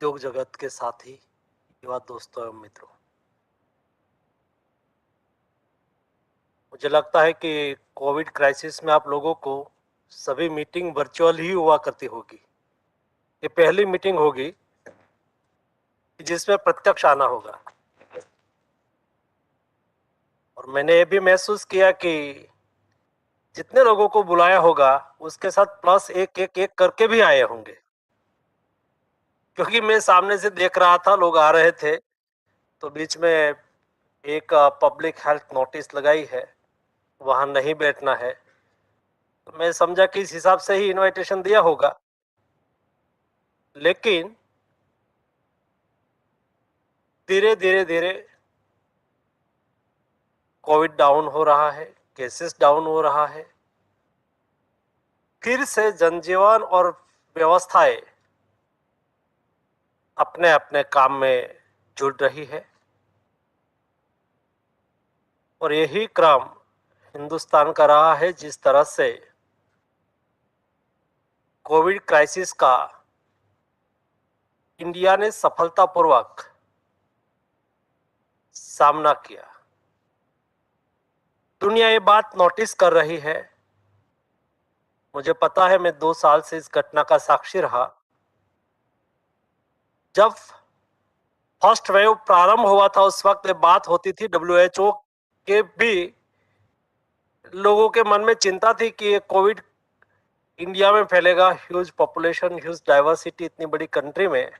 उद्योग जगत के साथी, युवा दोस्तों एवं मित्रों, मुझे लगता है कि कोविड क्राइसिस में आप लोगों को सभी मीटिंग वर्चुअल ही हुआ करती होगी। ये पहली मीटिंग होगी जिसमें प्रत्यक्ष आना होगा, और मैंने ये भी महसूस किया कि जितने लोगों को बुलाया होगा उसके साथ प्लस एक एक एक करके भी आए होंगे, क्योंकि मैं सामने से देख रहा था, लोग आ रहे थे, तो बीच में एक पब्लिक हेल्थ नोटिस लगाई है, वहां नहीं बैठना है, तो मैं समझा कि इस हिसाब से ही इनविटेशन दिया होगा। लेकिन धीरे धीरे धीरे कोविड डाउन हो रहा है, केसेस डाउन हो रहा है, फिर से जनजीवन और व्यवस्थाएं अपने अपने काम में जुड़ रही है, और यही क्रम हिंदुस्तान का रहा है। जिस तरह से कोविड क्राइसिस का इंडिया ने सफलतापूर्वक सामना किया, दुनिया ये बात नोटिस कर रही है। मुझे पता है, मैं 2 साल से इस घटना का साक्षी रहा। जब फर्स्ट वेव प्रारंभ हुआ था उस वक्त ये बात होती थी, WHO के भी लोगों के मन में चिंता थी कि ये कोविड इंडिया में फैलेगा, ह्यूज पॉपुलेशन, ह्यूज डाइवर्सिटी, इतनी बड़ी कंट्री में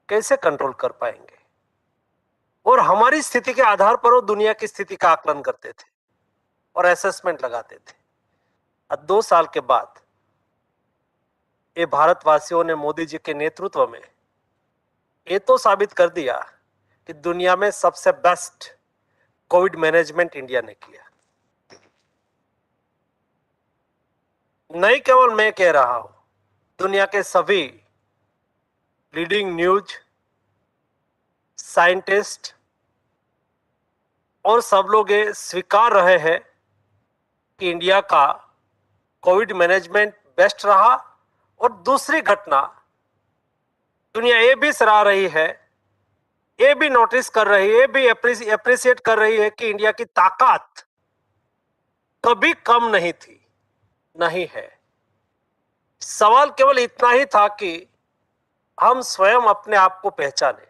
कैसे कंट्रोल कर पाएंगे, और हमारी स्थिति के आधार पर वो दुनिया की स्थिति का आकलन करते थे और असेसमेंट लगाते थे। अब 2 साल के बाद ये भारतवासियों ने मोदी जी के नेतृत्व में ये तो साबित कर दिया कि दुनिया में सबसे बेस्ट कोविड मैनेजमेंट इंडिया ने किया। नहीं केवल मैं कह रहा हूं, दुनिया के सभी लीडिंग न्यूज साइंटिस्ट और सब लोग ये स्वीकार रहे हैं कि इंडिया का कोविड मैनेजमेंट बेस्ट रहा। और दूसरी घटना दुनिया ये भी सराह रही है, ये भी नोटिस कर रही है, ये भी एप्रिशिएट कर रही है कि इंडिया की ताकत कभी कम नहीं थी, नहीं है। सवाल केवल इतना ही था कि हम स्वयं अपने आप को पहचाने।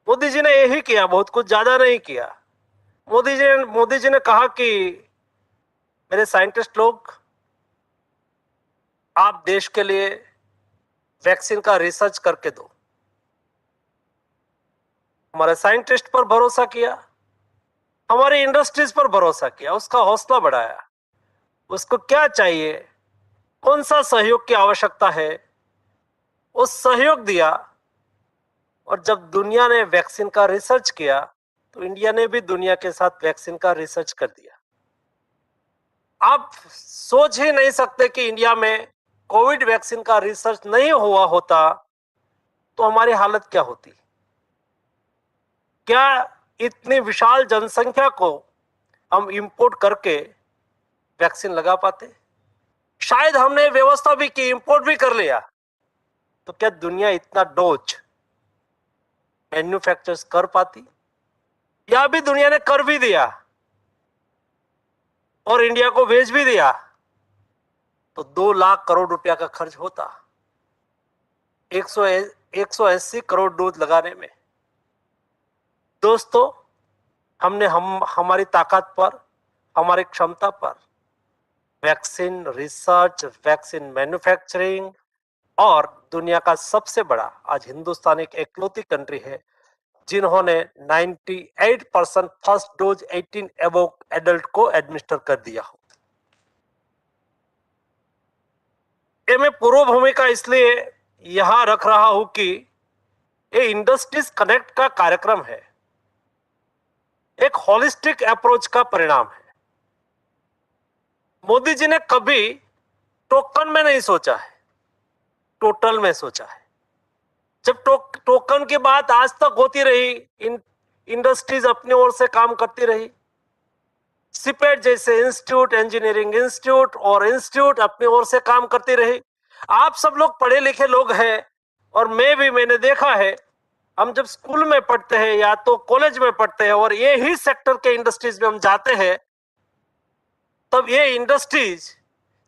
मोदी जी ने यही किया, बहुत कुछ ज्यादा नहीं किया। मोदी जी ने कहा कि मेरे साइंटिस्ट लोग, आप देश के लिए वैक्सीन का रिसर्च करके दो। हमारे साइंटिस्ट पर भरोसा किया, हमारी इंडस्ट्रीज पर भरोसा किया, उसका हौसला बढ़ाया। उसको क्या चाहिए, कौन सा सहयोग की आवश्यकता है, वो सहयोग दिया। और जब दुनिया ने वैक्सीन का रिसर्च किया तो इंडिया ने भी दुनिया के साथ वैक्सीन का रिसर्च कर दिया। आप सोच ही नहीं सकते कि इंडिया में कोविड वैक्सीन का रिसर्च नहीं हुआ होता तो हमारी हालत क्या होती। क्या इतनी विशाल जनसंख्या को हम इंपोर्ट करके वैक्सीन लगा पाते? शायद हमने व्यवस्था भी की, इंपोर्ट भी कर लिया, तो क्या दुनिया इतना डोज मैन्युफैक्चर कर पाती? या भी दुनिया ने कर भी दिया और इंडिया को भेज भी दिया तो 2 लाख करोड़ रुपया का खर्च होता 180 करोड़ डोज लगाने में। दोस्तों, हमने हमारी ताकत पर, हमारी क्षमता पर वैक्सीन रिसर्च, वैक्सीन मैन्युफैक्चरिंग, और दुनिया का सबसे बड़ा, आज हिंदुस्तान एक एकलौती कंट्री है जिन्होंने 98% फर्स्ट डोज 18 एबोव एडल्ट को एडमिनिस्टर कर दिया हो। ये मैं पूर्व भूमिका इसलिए यहां रख रहा हूं कि ये इंडस्ट्रीज कनेक्ट का कार्यक्रम है, एक होलिस्टिक अप्रोच का परिणाम है। मोदी जी ने कभी टोकन में नहीं सोचा है, टोटल में सोचा है। जब टोकन की बात आज तक होती रही, इंडस्ट्रीज अपनी ओर से काम करती रही, सिपेट जैसे इंस्टीट्यूट, इंजीनियरिंग इंस्टीट्यूट और इंस्टीट्यूट अपनी ओर से काम करती रही। आप सब लोग पढ़े लिखे लोग हैं और मैंने देखा है, हम जब स्कूल में पढ़ते हैं या तो कॉलेज में पढ़ते हैं और ये ही सेक्टर के इंडस्ट्रीज में हम जाते हैं, तब ये इंडस्ट्रीज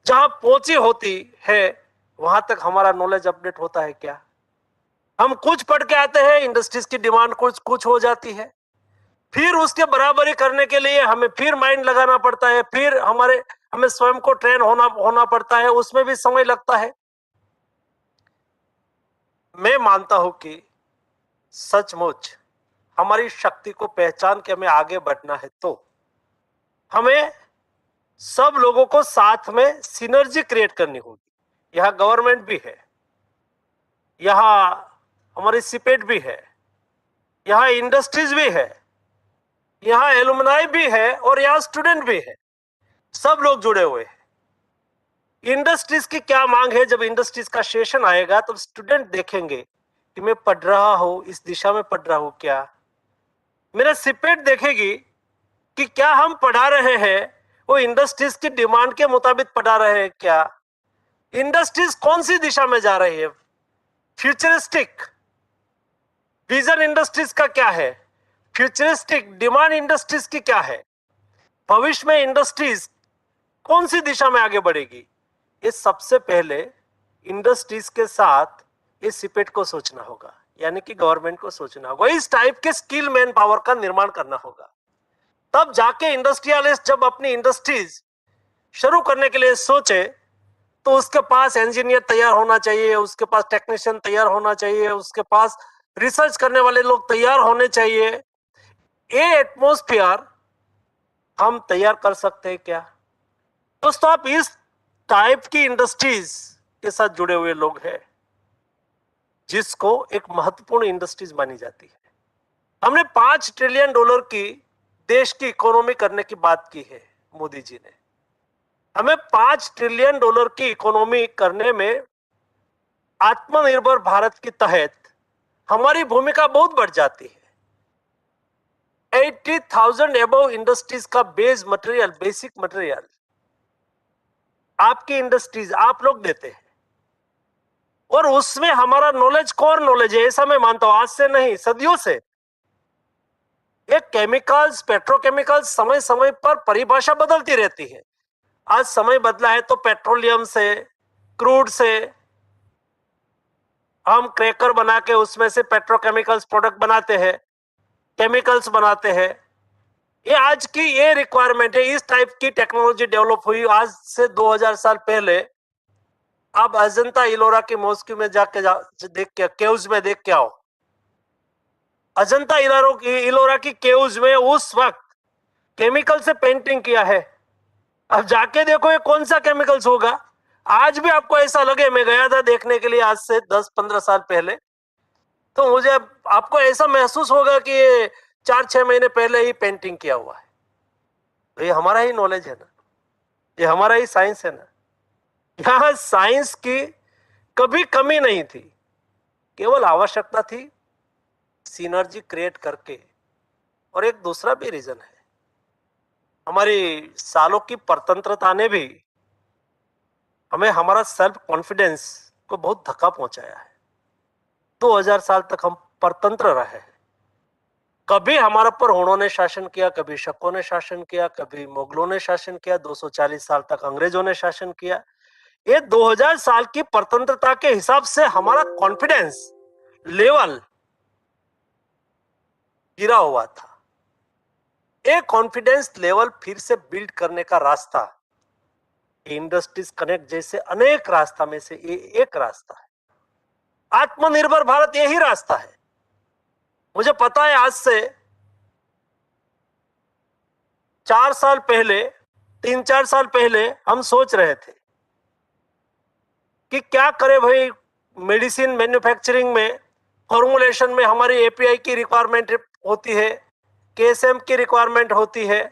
जहां पहुंची होती है वहां तक हमारा नॉलेज अपडेट होता है क्या? हम कुछ पढ़ के आते हैं, इंडस्ट्रीज की डिमांड कुछ हो जाती है, फिर उसके बराबरी करने के लिए हमें फिर माइंड लगाना पड़ता है, फिर हमें स्वयं को ट्रेन होना पड़ता है, उसमें भी समय लगता है। मैं मानता हूं कि सचमुच हमारी शक्ति को पहचान के हमें आगे बढ़ना है तो हमें सब लोगों को साथ में सिनर्जी क्रिएट करनी होगी। यहां गवर्नमेंट भी है, यहां हमारी सिपेट भी है, यहां इंडस्ट्रीज भी है, यहां एलुमनाई भी है और यहां स्टूडेंट भी है, सब लोग जुड़े हुए हैं। इंडस्ट्रीज की क्या मांग है? जब इंडस्ट्रीज का सेशन आएगा तो स्टूडेंट देखेंगे कि मैं पढ़ रहा हूं, इस दिशा में पढ़ रहा हूं क्या। मेरा सिपेट देखेगी कि क्या हम पढ़ा रहे हैं वो इंडस्ट्रीज की डिमांड के मुताबिक पढ़ा रहे हैं क्या। इंडस्ट्रीज कौन सी दिशा में जा रही है, फ्यूचरिस्टिक विजन इंडस्ट्रीज का क्या है, फ्यूचरिस्टिक डिमांड इंडस्ट्रीज की क्या है, भविष्य में इंडस्ट्रीज कौन सी दिशा में आगे बढ़ेगी। ये सबसे पहले इंडस्ट्रीज के साथ इस सिपेट को सोचना होगा, यानी कि गवर्नमेंट को सोचना होगा, इस टाइप के स्किल मैन पावर का निर्माण करना होगा। तब जाके इंडस्ट्रियलिस्ट जब अपनी इंडस्ट्रीज शुरू करने के लिए सोचे तो उसके पास इंजीनियर तैयार होना चाहिए, उसके पास टेक्नीशियन तैयार होना चाहिए, उसके पास रिसर्च करने वाले लोग तैयार होने चाहिए। ये एटमॉस्फेयर हम तैयार कर सकते हैं क्या? दोस्तों, आप इस टाइप की इंडस्ट्रीज के साथ जुड़े हुए लोग हैं जिसको एक महत्वपूर्ण इंडस्ट्रीज मानी जाती है। हमने $5 ट्रिलियन की देश की इकोनॉमी करने की बात की है मोदी जी ने। हमें $5 ट्रिलियन की इकोनॉमी करने में आत्मनिर्भर भारत के तहत हमारी भूमिका बहुत बढ़ जाती है। 80,000 अबव इंडस्ट्रीज का बेसिक मटेरियल आपकी इंडस्ट्रीज आप लोग देते हैं और उसमें हमारा नॉलेज कोर नॉलेज है, ऐसा मैं मानता हूं, आज से नहीं सदियों से। ये केमिकल्स, पेट्रोकेमिकल्स समय समय पर परिभाषा बदलती रहती है। आज समय बदला है तो पेट्रोलियम से, क्रूड से हम क्रैकर बना के उसमें से पेट्रोकेमिकल्स प्रोडक्ट बनाते हैं, केमिकल्स बनाते हैं। ये आज की ये रिक्वायरमेंट है, इस टाइप की टेक्नोलॉजी डेवलप हुई आज से 2000 साल पहले। आप अजंता इलोरा की मॉस्क्यू में जाके देख के, केव्स में देख के आओ। अजंता इलोरा की केव्स में उस वक्त केमिकल से पेंटिंग किया है। अब जाके देखो ये कौन सा केमिकल्स होगा। आज भी आपको ऐसा लगे, मैं गया था देखने के लिए आज से 10-15 साल पहले, तो मुझे आपको ऐसा महसूस होगा कि ये 4-6 महीने पहले ही पेंटिंग किया हुआ है। तो ये हमारा ही नॉलेज है ना, ये हमारा ही साइंस है ना। यहां साइंस की कभी कमी नहीं थी, केवल आवश्यकता थी सिनर्जी क्रिएट करके। और एक दूसरा भी रीजन है, हमारी सालों की परतंत्रता ने भी हमें हमारा सेल्फ कॉन्फिडेंस को बहुत धक्का पहुंचाया है। 2000 साल तक हम परतंत्र रहे हैं। कभी हमारे पर हुणों ने शासन किया, कभी शकों ने शासन किया, कभी मुगलों ने शासन किया, 240 साल तक अंग्रेजों ने शासन किया। ये 2000 साल की परतंत्रता के हिसाब से हमारा कॉन्फिडेंस लेवल गिरा हुआ था। एक कॉन्फिडेंस लेवल फिर से बिल्ड करने का रास्ता इंडस्ट्रीज कनेक्ट जैसे अनेक रास्ता में से ये एक रास्ता है। आत्मनिर्भर भारत यही रास्ता है। मुझे पता है आज से 4 साल पहले, 3-4 साल पहले हम सोच रहे थे कि क्या करें भाई, मेडिसिन मैन्युफैक्चरिंग में, फॉर्मुलेशन में हमारी एपीआई की रिक्वायरमेंट होती है, केएसएम की रिक्वायरमेंट होती है।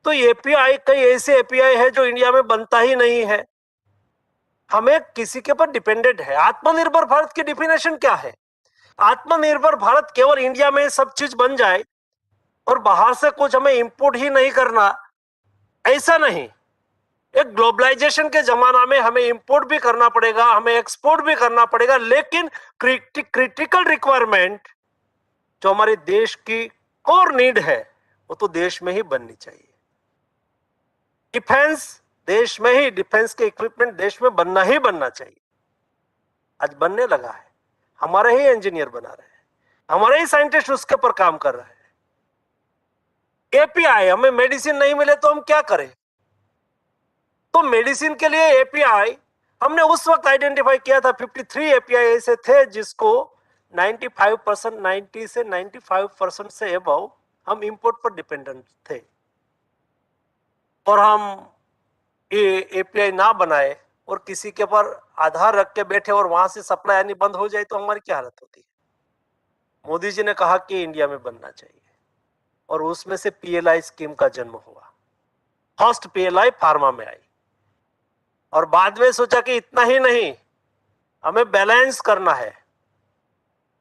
तो एपीआई, कई ऐसे एपीआई है जो इंडिया में बनता ही नहीं है, हमें किसी के पर डिपेंडेंट है। आत्मनिर्भर भारत की डिफिनेशन क्या है? आत्मनिर्भर भारत केवल इंडिया में सब चीज बन जाए और बाहर से कुछ हमें इंपोर्ट ही नहीं करना, ऐसा नहीं। एक ग्लोबलाइजेशन के जमाना में हमें इंपोर्ट भी करना पड़ेगा, हमें एक्सपोर्ट भी करना पड़ेगा, लेकिन क्रिटिकल रिक्वायरमेंट जो हमारे देश की कोर नीड है वो तो देश में ही बननी चाहिए। डिफेंस देश में ही, डिफेंस के इक्विपमेंट देश में बनना चाहिए। आज बनने लगा है, हमारे ही इंजीनियर बना रहे हैं, हमारे ही साइंटिस्ट उसके ऊपर काम कर रहे हैं। एपीआई, हमें मेडिसिन नहीं मिले तो हम क्या करें? तो मेडिसिन के लिए एपीआई हमने उस वक्त आइडेंटिफाई किया था, 53 एपीआई ऐसे थे जिसको 95%, 90 से 95% से अबव हम इंपोर्ट पर डिपेंडेंट थे, और हम ये एपीआई ना बनाए और किसी के पर आधार रख के बैठे और वहां से सप्लाई आनी बंद हो जाए तो हमारी क्या हालत होती है? मोदी जी ने कहा कि इंडिया में बनना चाहिए, और उसमें से पीएलआई स्कीम का जन्म हुआ। फर्स्ट पीएलआई फार्मा में आई, और बाद में सोचा कि इतना ही नहीं, हमें बैलेंस करना है।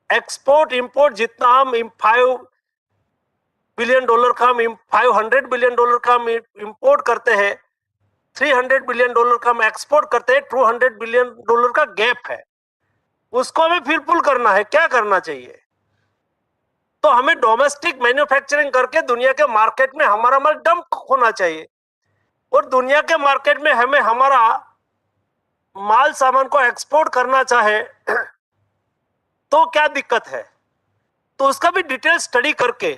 एक्सपोर्ट इंपोर्ट जितना हम $5 बिलियन का, हम $500 बिलियन का हम इंपोर्ट करते हैं, $300 बिलियन का हम एक्सपोर्ट करते हैं, $200 बिलियन का गैप है, उसको हमें फिलफुल करना है। क्या करना चाहिए? तो हमें डोमेस्टिक मैन्युफैक्चरिंग करके दुनिया के मार्केट में हमारा माल डंप होना चाहिए, और दुनिया के मार्केट में हमें हमारा माल सामान को एक्सपोर्ट करना चाहे तो क्या दिक्कत है? तो उसका भी डिटेल स्टडी करके,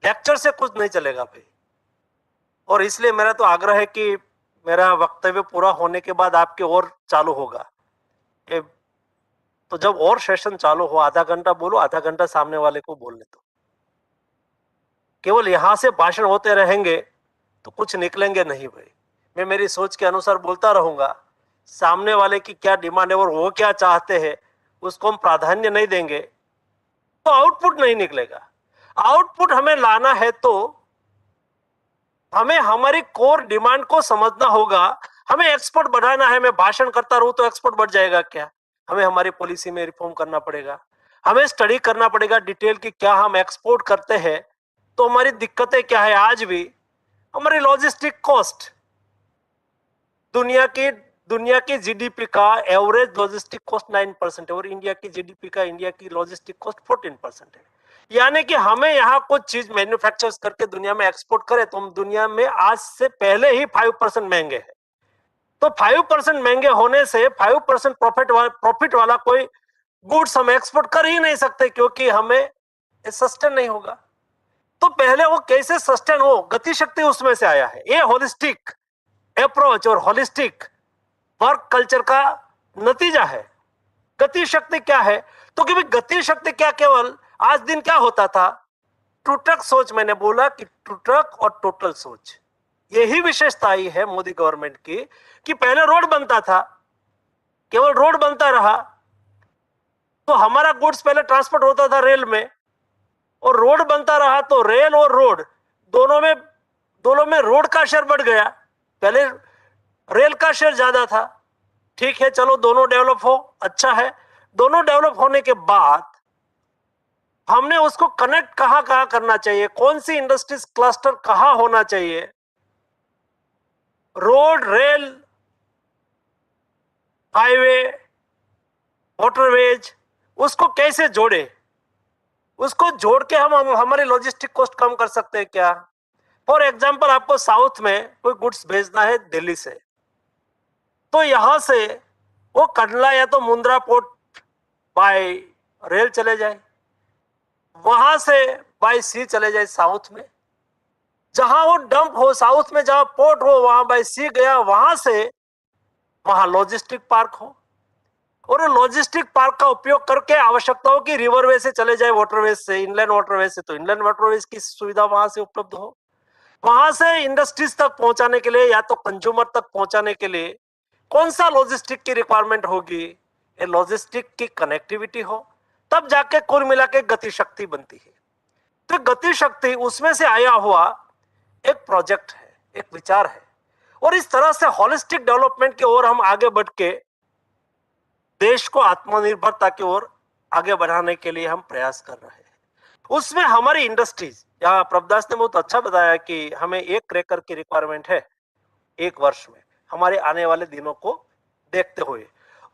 लेक्चर से कुछ नहीं चलेगा भाई। और इसलिए मेरा तो आग्रह है कि मेरा वक्तव्य पूरा होने के बाद आपके और चालू होगा, तो जब और सेशन चालू हो, आधा घंटा बोलो, आधा घंटा सामने वाले को बोलने दो। केवल यहां से भाषण होते रहेंगे तो कुछ निकलेंगे नहीं भाई। मैं मेरी सोच के अनुसार बोलता रहूंगा, सामने वाले की क्या डिमांड है और वो क्या चाहते हैं उसको हम प्राधान्य नहीं देंगे तो आउटपुट नहीं निकलेगा। आउटपुट हमें लाना है तो हमें हमारी कोर डिमांड को समझना होगा। हमें एक्सपोर्ट बढ़ाना है, मैं भाषण करता रहूं तो एक्सपोर्ट बढ़ जाएगा क्या? हमें हमारी पॉलिसी में रिफॉर्म करना पड़ेगा, हमें स्टडी करना पड़ेगा डिटेल की क्या हम एक्सपोर्ट करते हैं तो हमारी दिक्कतें क्या है। आज भी हमारी लॉजिस्टिक कॉस्ट, दुनिया की जीडीपी का एवरेज लॉजिस्टिक कॉस्ट 9% है, और इंडिया की जीडीपी का, इंडिया की लॉजिस्टिक कॉस्ट 14% है। यानी कि हमें यहाँ कुछ चीज मैन्युफैक्चर करके दुनिया में एक्सपोर्ट करें तो हम दुनिया में आज से पहले ही 5% महंगे हैं। तो 5% महंगे होने से 5% प्रॉफिट वाला कोई गुड्स हम एक्सपोर्ट कर ही नहीं सकते, क्योंकि हमें सस्टेन नहीं होगा। तो पहले वो कैसे सस्टेन हो, गति शक्ति उसमें से आया है। ये होलिस्टिक अप्रोच और होलिस्टिक वर्क कल्चर का नतीजा है। गति शक्ति क्या है? तो कि गति शक्ति क्या, केवल आज दिन क्या होता था, टूटक सोच। मैंने बोला कि टूटक और टोटल सोच, यही विशेषता आई है मोदी गवर्नमेंट की कि पहले रोड बनता था, केवल रोड बनता रहा, तो हमारा गुड्स पहले ट्रांसपोर्ट होता था रेल में, और रोड बनता रहा तो रेल और रोड दोनों में रोड का शेयर बढ़ गया। पहले रेल का शेयर ज्यादा था, ठीक है, चलो दोनों डेवलप हो, अच्छा है। दोनों डेवलप होने के बाद हमने उसको कनेक्ट कहां करना चाहिए, कौन सी इंडस्ट्रीज क्लस्टर कहां होना चाहिए, रोड, रेल, हाईवे, वाटरवेज, उसको कैसे जोड़े, उसको जोड़ के हम हमारी लॉजिस्टिक कॉस्ट कम कर सकते हैं क्या? फॉर एग्जांपल, आपको साउथ में कोई गुड्स भेजना है दिल्ली से, तो यहां से वो कंडला या तो मुंद्रा पोर्ट बाय रेल चले जाए, वहां से बाय सी चले जाए साउथ में, जहां वो डंप हो साउथ में, जहां पोर्ट हो वहां बाय सी गया, वहां से वहां लॉजिस्टिक पार्क हो, और लॉजिस्टिक पार्क का उपयोग करके आवश्यकताओं की रिवरवे से चले जाए, वाटरवेज से, इनलैंड वाटरवेज से, तो इनलैंड वाटरवेज की सुविधा वहां से उपलब्ध हो। वहां से इंडस्ट्रीज तक पहुंचाने के लिए या तो कंज्यूमर तक पहुंचाने के लिए कौन सा लॉजिस्टिक की रिक्वायरमेंट होगी, ये लॉजिस्टिक की कनेक्टिविटी हो, तब जाके कुल मिला के गति शक्ति बनती है। तो गति शक्ति उसमें से आया हुआ एक प्रोजेक्ट है। एक विचार है। और इस तरह से होलिस्टिक डेवलपमेंट की ओर हम आगे बढ़ के देश को आत्मनिर्भरता की ओर आगे बढ़ाने के लिए हम प्रयास कर रहे हैं। उसमें हमारी इंडस्ट्रीज, यहाँ प्रभदास ने बहुत अच्छा बताया कि हमें 1 क्रैकर की रिक्वायरमेंट है 1 वर्ष में, हमारे आने वाले दिनों को देखते हुए।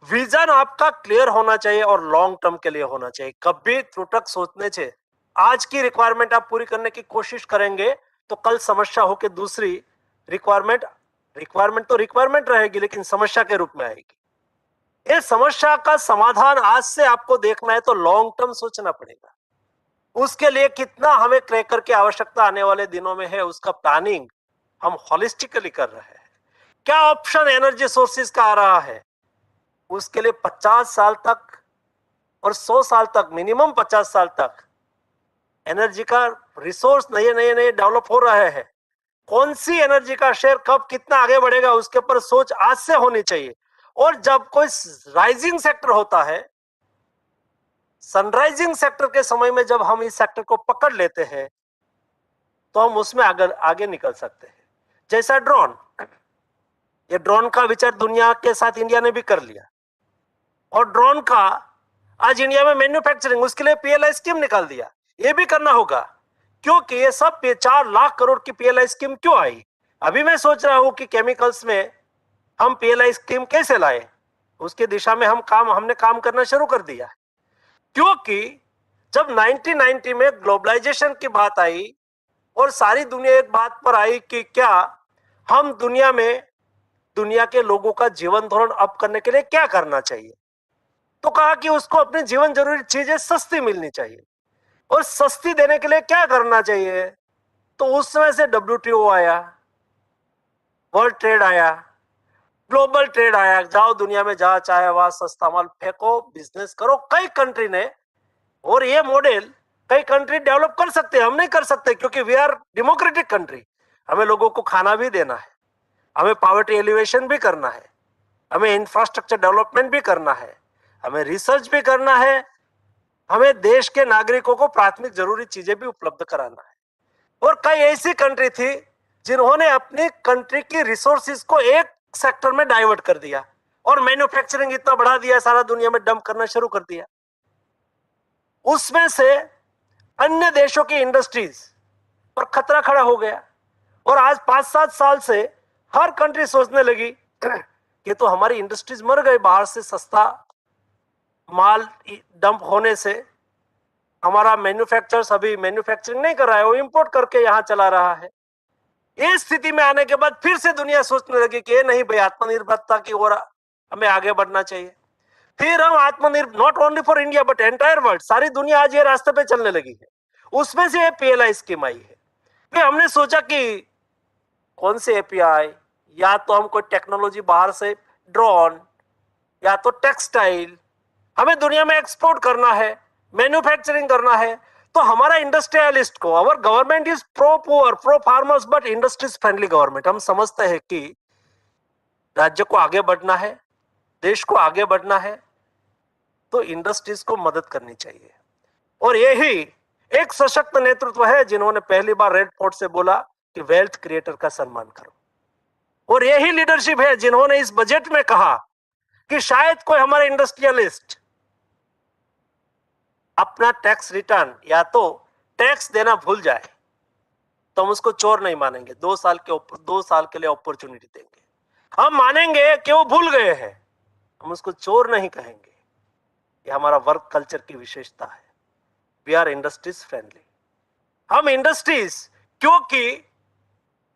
विजन आपका क्लियर होना चाहिए और लॉन्ग टर्म के लिए होना चाहिए। कभी त्रुटक सोचने से आज की रिक्वायरमेंट आप पूरी करने की कोशिश करेंगे तो कल समस्या होकर दूसरी रिक्वायरमेंट तो रिक्वायरमेंट रहेगी लेकिन समस्या के रूप में आएगी। ये समस्या का समाधान आज से आपको देखना है तो लॉन्ग टर्म सोचना पड़ेगा। उसके लिए कितना हमें क्रैकर की आवश्यकता आने वाले दिनों में है, उसका प्लानिंग हम होलिस्टिकली कर रहे हैं। क्या ऑप्शन एनर्जी सोर्सेज का आ रहा है, उसके लिए 50 साल तक और 100 साल तक, मिनिमम 50 साल तक एनर्जी का रिसोर्स नए डेवलप हो रहे हैं। कौन सी एनर्जी का शेयर कब कितना आगे बढ़ेगा उसके ऊपर सोच आज से होनी चाहिए। और जब कोई राइजिंग सेक्टर होता है, सनराइजिंग सेक्टर के समय में जब हम इस सेक्टर को पकड़ लेते हैं तो हम उसमें आगे निकल सकते हैं। जैसा ड्रोन, ये ड्रोन का विचार दुनिया के साथ इंडिया ने भी कर लिया और ड्रोन का आज इंडिया में मैन्युफैक्चरिंग, उसके लिए पीएलआई स्कीम निकाल दिया। ये भी करना होगा क्योंकि ये सब 4 लाख करोड़ की पीएलआई स्कीम क्यों आई। अभी मैं सोच रहा हूं कि केमिकल्स में हम पीएलआई स्कीम कैसे लाए, उसके दिशा में हमने काम करना शुरू कर दिया। क्योंकि जब 1990 में ग्लोबलाइजेशन की बात आई और सारी दुनिया एक बात पर आई कि क्या हम दुनिया के लोगों का जीवन धोरण अप करने के लिए क्या करना चाहिए, तो कहा कि उसको अपनी जीवन जरूरी चीजें सस्ती मिलनी चाहिए और सस्ती देने के लिए क्या करना चाहिए। तो उस समय से WTO आया, वर्ल्ड ट्रेड आया, ग्लोबल ट्रेड आया। जाओ दुनिया में जहां चाहे वहां सस्ता माल फेंको, बिजनेस करो। कई कंट्री ने, और ये मॉडल कई कंट्री डेवलप कर सकते हैं, हम नहीं कर सकते क्योंकि वी आर डेमोक्रेटिक कंट्री। हमें लोगों को खाना भी देना है, हमें पॉवर्टी एलिवेशन भी करना है, हमें इंफ्रास्ट्रक्चर डेवलपमेंट भी करना है, हमें रिसर्च भी करना है, हमें देश के नागरिकों को प्राथमिक जरूरी चीजें भी उपलब्ध कराना है। और कई ऐसी कंट्री थी जिन्होंने अपनी कंट्री की रिसोर्सेज को एक सेक्टर में डाइवर्ट कर दिया और मैन्युफैक्चरिंग इतना बढ़ा दिया, सारा दुनिया में डंप करना शुरू कर दिया। उसमें से अन्य देशों की इंडस्ट्रीज पर खतरा खड़ा हो गया और आज 5-7 साल से हर कंट्री सोचने लगी कि तो हमारी इंडस्ट्रीज मर गई, बाहर से सस्ता माल डंप होने से हमारा मैन्युफैक्चरर्स अभी मैन्युफैक्चरिंग नहीं कर रहा है, वो इंपोर्ट करके यहां चला रहा है। इस स्थिति में आने के बाद फिर से दुनिया सोचने लगी कि नहीं भाई, आत्मनिर्भरता की ओर हमें आगे बढ़ना चाहिए। फिर हम आत्मनिर्भर, not only for India but entire world, सारी दुनिया आज ये रास्ते पे चलने लगी है। उसमें से पीएलआई स्कीम आई है। फिर हमने सोचा कि कौन से एपीआई, या तो हम कोई टेक्नोलॉजी बाहर से, ड्रोन या तो टेक्सटाइल, हमें दुनिया में एक्सपोर्ट करना है, मैन्युफैक्चरिंग करना है। तो हमारा इंडस्ट्रियलिस्ट को, अवर government is pro poor, pro farmers but industries friendly government. हम समझते हैं कि राज्य को आगे बढ़ना है, देश को आगे बढ़ना है तो इंडस्ट्रीज को मदद करनी चाहिए। और यही एक सशक्त नेतृत्व है जिन्होंने पहली बार रेड फोर्ट से बोला कि वेल्थ क्रिएटर का सम्मान करो। और यही लीडरशिप है जिन्होंने इस बजट में कहा कि शायद कोई हमारा इंडस्ट्रियलिस्ट अपना टैक्स रिटर्न या तो टैक्स देना भूल जाए तो हम उसको चोर नहीं मानेंगे, 2 साल के लिए अपॉर्चुनिटी देंगे। हम मानेंगे कि वो भूल गए हैं, हम उसको चोर नहीं कहेंगे। ये हमारा वर्क कल्चर की विशेषता है। We are industries friendly. हम इंडस्ट्रीज, क्योंकि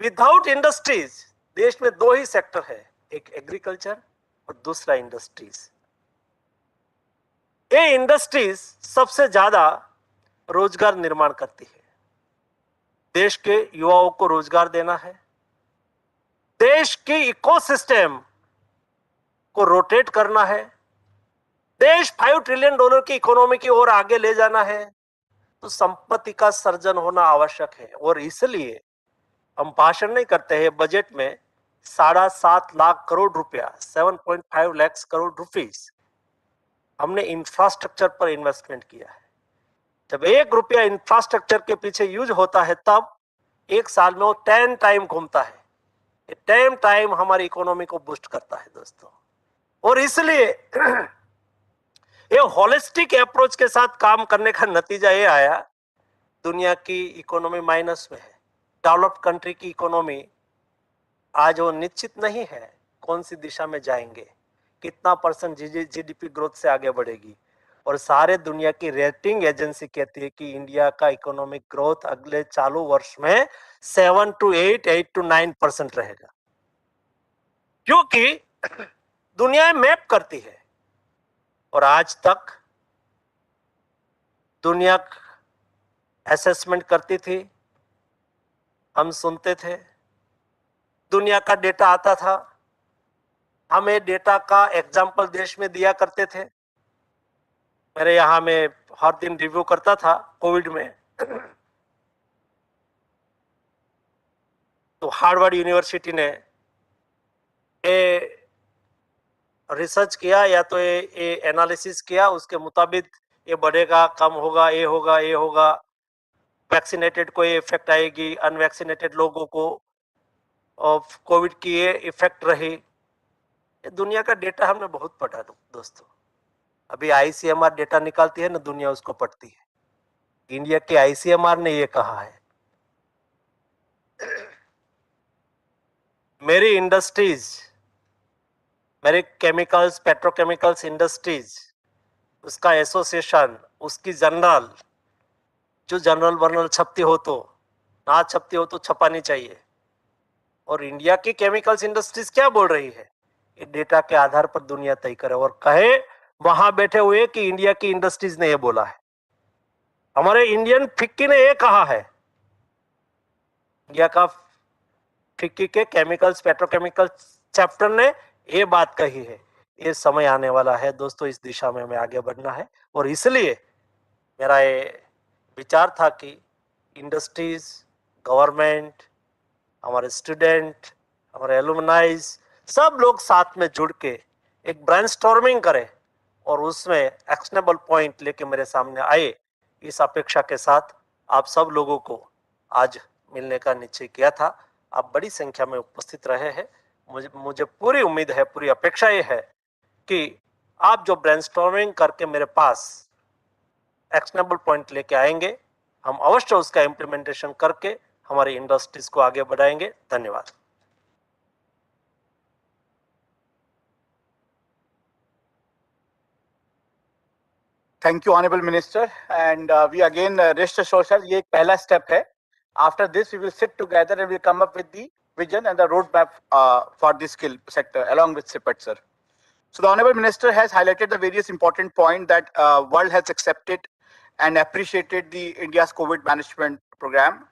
विदाउट इंडस्ट्रीज देश में 2 ही सेक्टर है, एक एग्रीकल्चर और दूसरा इंडस्ट्रीज। ये इंडस्ट्रीज सबसे ज्यादा रोजगार निर्माण करती है। देश के युवाओं को रोजगार देना है, देश के इकोसिस्टम को रोटेट करना है, देश $5 ट्रिलियन की इकोनॉमी की ओर आगे ले जाना है, तो संपत्ति का सर्जन होना आवश्यक है। और इसलिए हम भाषण नहीं करते हैं, बजट में 7.5 लाख करोड़ रुपया, 7.5 लाख करोड़ रुपीस हमने इंफ्रास्ट्रक्चर पर इन्वेस्टमेंट किया है। जब ₹1 इंफ्रास्ट्रक्चर के पीछे यूज होता है तब 1 साल में वो 10 टाइम घूमता है। टाइम टाइम हमारी इकोनॉमी को बूस्ट करता है दोस्तों। और इसलिए ये होलिस्टिक अप्रोच के साथ काम करने का नतीजा ये आया, दुनिया की इकोनॉमी माइनस में है। डेवलप्ड कंट्री की इकोनॉमी आज वो निश्चित नहीं है कौन सी दिशा में जाएंगे, कितना % जीडीपी ग्रोथ से आगे बढ़ेगी। और सारे दुनिया की रेटिंग एजेंसी कहती है कि इंडिया का इकोनॉमिक ग्रोथ अगले चालू वर्ष में 7 to 8, 8 to 9% रहेगा, क्योंकि दुनिया मैप करती है। और आज तक दुनिया असेसमेंट करती थी, हम सुनते थे, दुनिया का डेटा आता था, हमें डेटा का एग्जाम्पल देश में दिया करते थे। मेरे यहाँ में हर दिन रिव्यू करता था कोविड में, तो हार्वर्ड यूनिवर्सिटी ने रिसर्च किया या तो ये एनालिसिस किया, उसके मुताबिक ये बढ़ेगा, कम होगा, ये होगा, ये होगा, वैक्सीनेटेड को ये इफेक्ट आएगी, अनवैक्सीनेटेड लोगों को कोविड की ये इफेक्ट रही। दुनिया का डेटा हमने बहुत पढ़ा दोस्तों। अभी आईसीएमआर डेटा निकालती है ना, दुनिया उसको पढ़ती है। इंडिया के आईसीएमआर ने ये कहा है, मेरी इंडस्ट्रीज, मेरे केमिकल्स, पेट्रोकेमिकल्स इंडस्ट्रीज, उसका एसोसिएशन, उसकी जर्नल, जो जर्नल वर्नल छपती हो तो, ना छपती हो तो छपानी चाहिए। और इंडिया की केमिकल्स इंडस्ट्रीज क्या बोल रही है, ये डेटा के आधार पर दुनिया तय करे और कहे वहां बैठे हुए कि इंडिया की इंडस्ट्रीज ने ये बोला है। हमारे इंडियन फिक्की ने ये कहा है, इंडिया का फिक्की के केमिकल्स पेट्रोकेमिकल्स चैप्टर ने ये बात कही है। ये समय आने वाला है दोस्तों, इस दिशा में हमें आगे बढ़ना है। और इसलिए मेरा ये विचार था कि इंडस्ट्रीज, गवर्नमेंट, हमारे स्टूडेंट, हमारे एलुमनाइज, सब लोग साथ में जुड़ के एक ब्रेनस्टॉर्मिंग करें और उसमें एक्शनेबल पॉइंट लेके मेरे सामने आए। इस अपेक्षा के साथ आप सब लोगों को आज मिलने का निश्चय किया था। आप बड़ी संख्या में उपस्थित रहे हैं। मुझे पूरी उम्मीद है, पूरी अपेक्षा ये है कि आप जो ब्रेनस्टॉर्मिंग करके मेरे पास एक्शनेबल पॉइंट लेके आएंगे, हम अवश्य उसका इम्प्लीमेंटेशन करके हमारी इंडस्ट्रीज को आगे बढ़ाएंगे। धन्यवाद। Thank you, Honorable Minister. And we again rest assured, sir, ये एक पहला step है. After this, we will sit together and we'll come up with the vision and the roadmap for this skill sector along with CIPET, sir. So the Honorable Minister has highlighted the various important points that world has accepted and appreciated the India's COVID management program.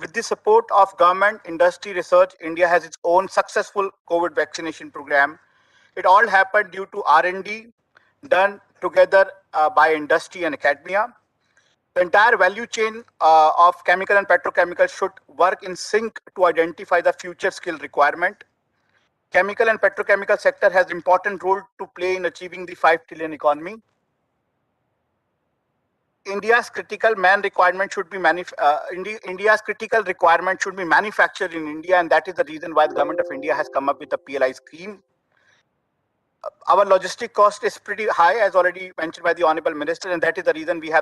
With the support of government, industry, research, India has its own successful COVID vaccination program. It all happened due to R&D done together by industry and academia. The entire value chain of chemical and petrochemical should work in sync to identify the future skill requirement. Chemical and petrochemical sector has important role to play in achieving the 5 trillion economy. India's critical requirement should be manufactured in India, and that is the reason why the government of India has come up with the PLI scheme. Our logistic cost is pretty high, as already mentioned by the Honorable Minister, and that is the reason we have the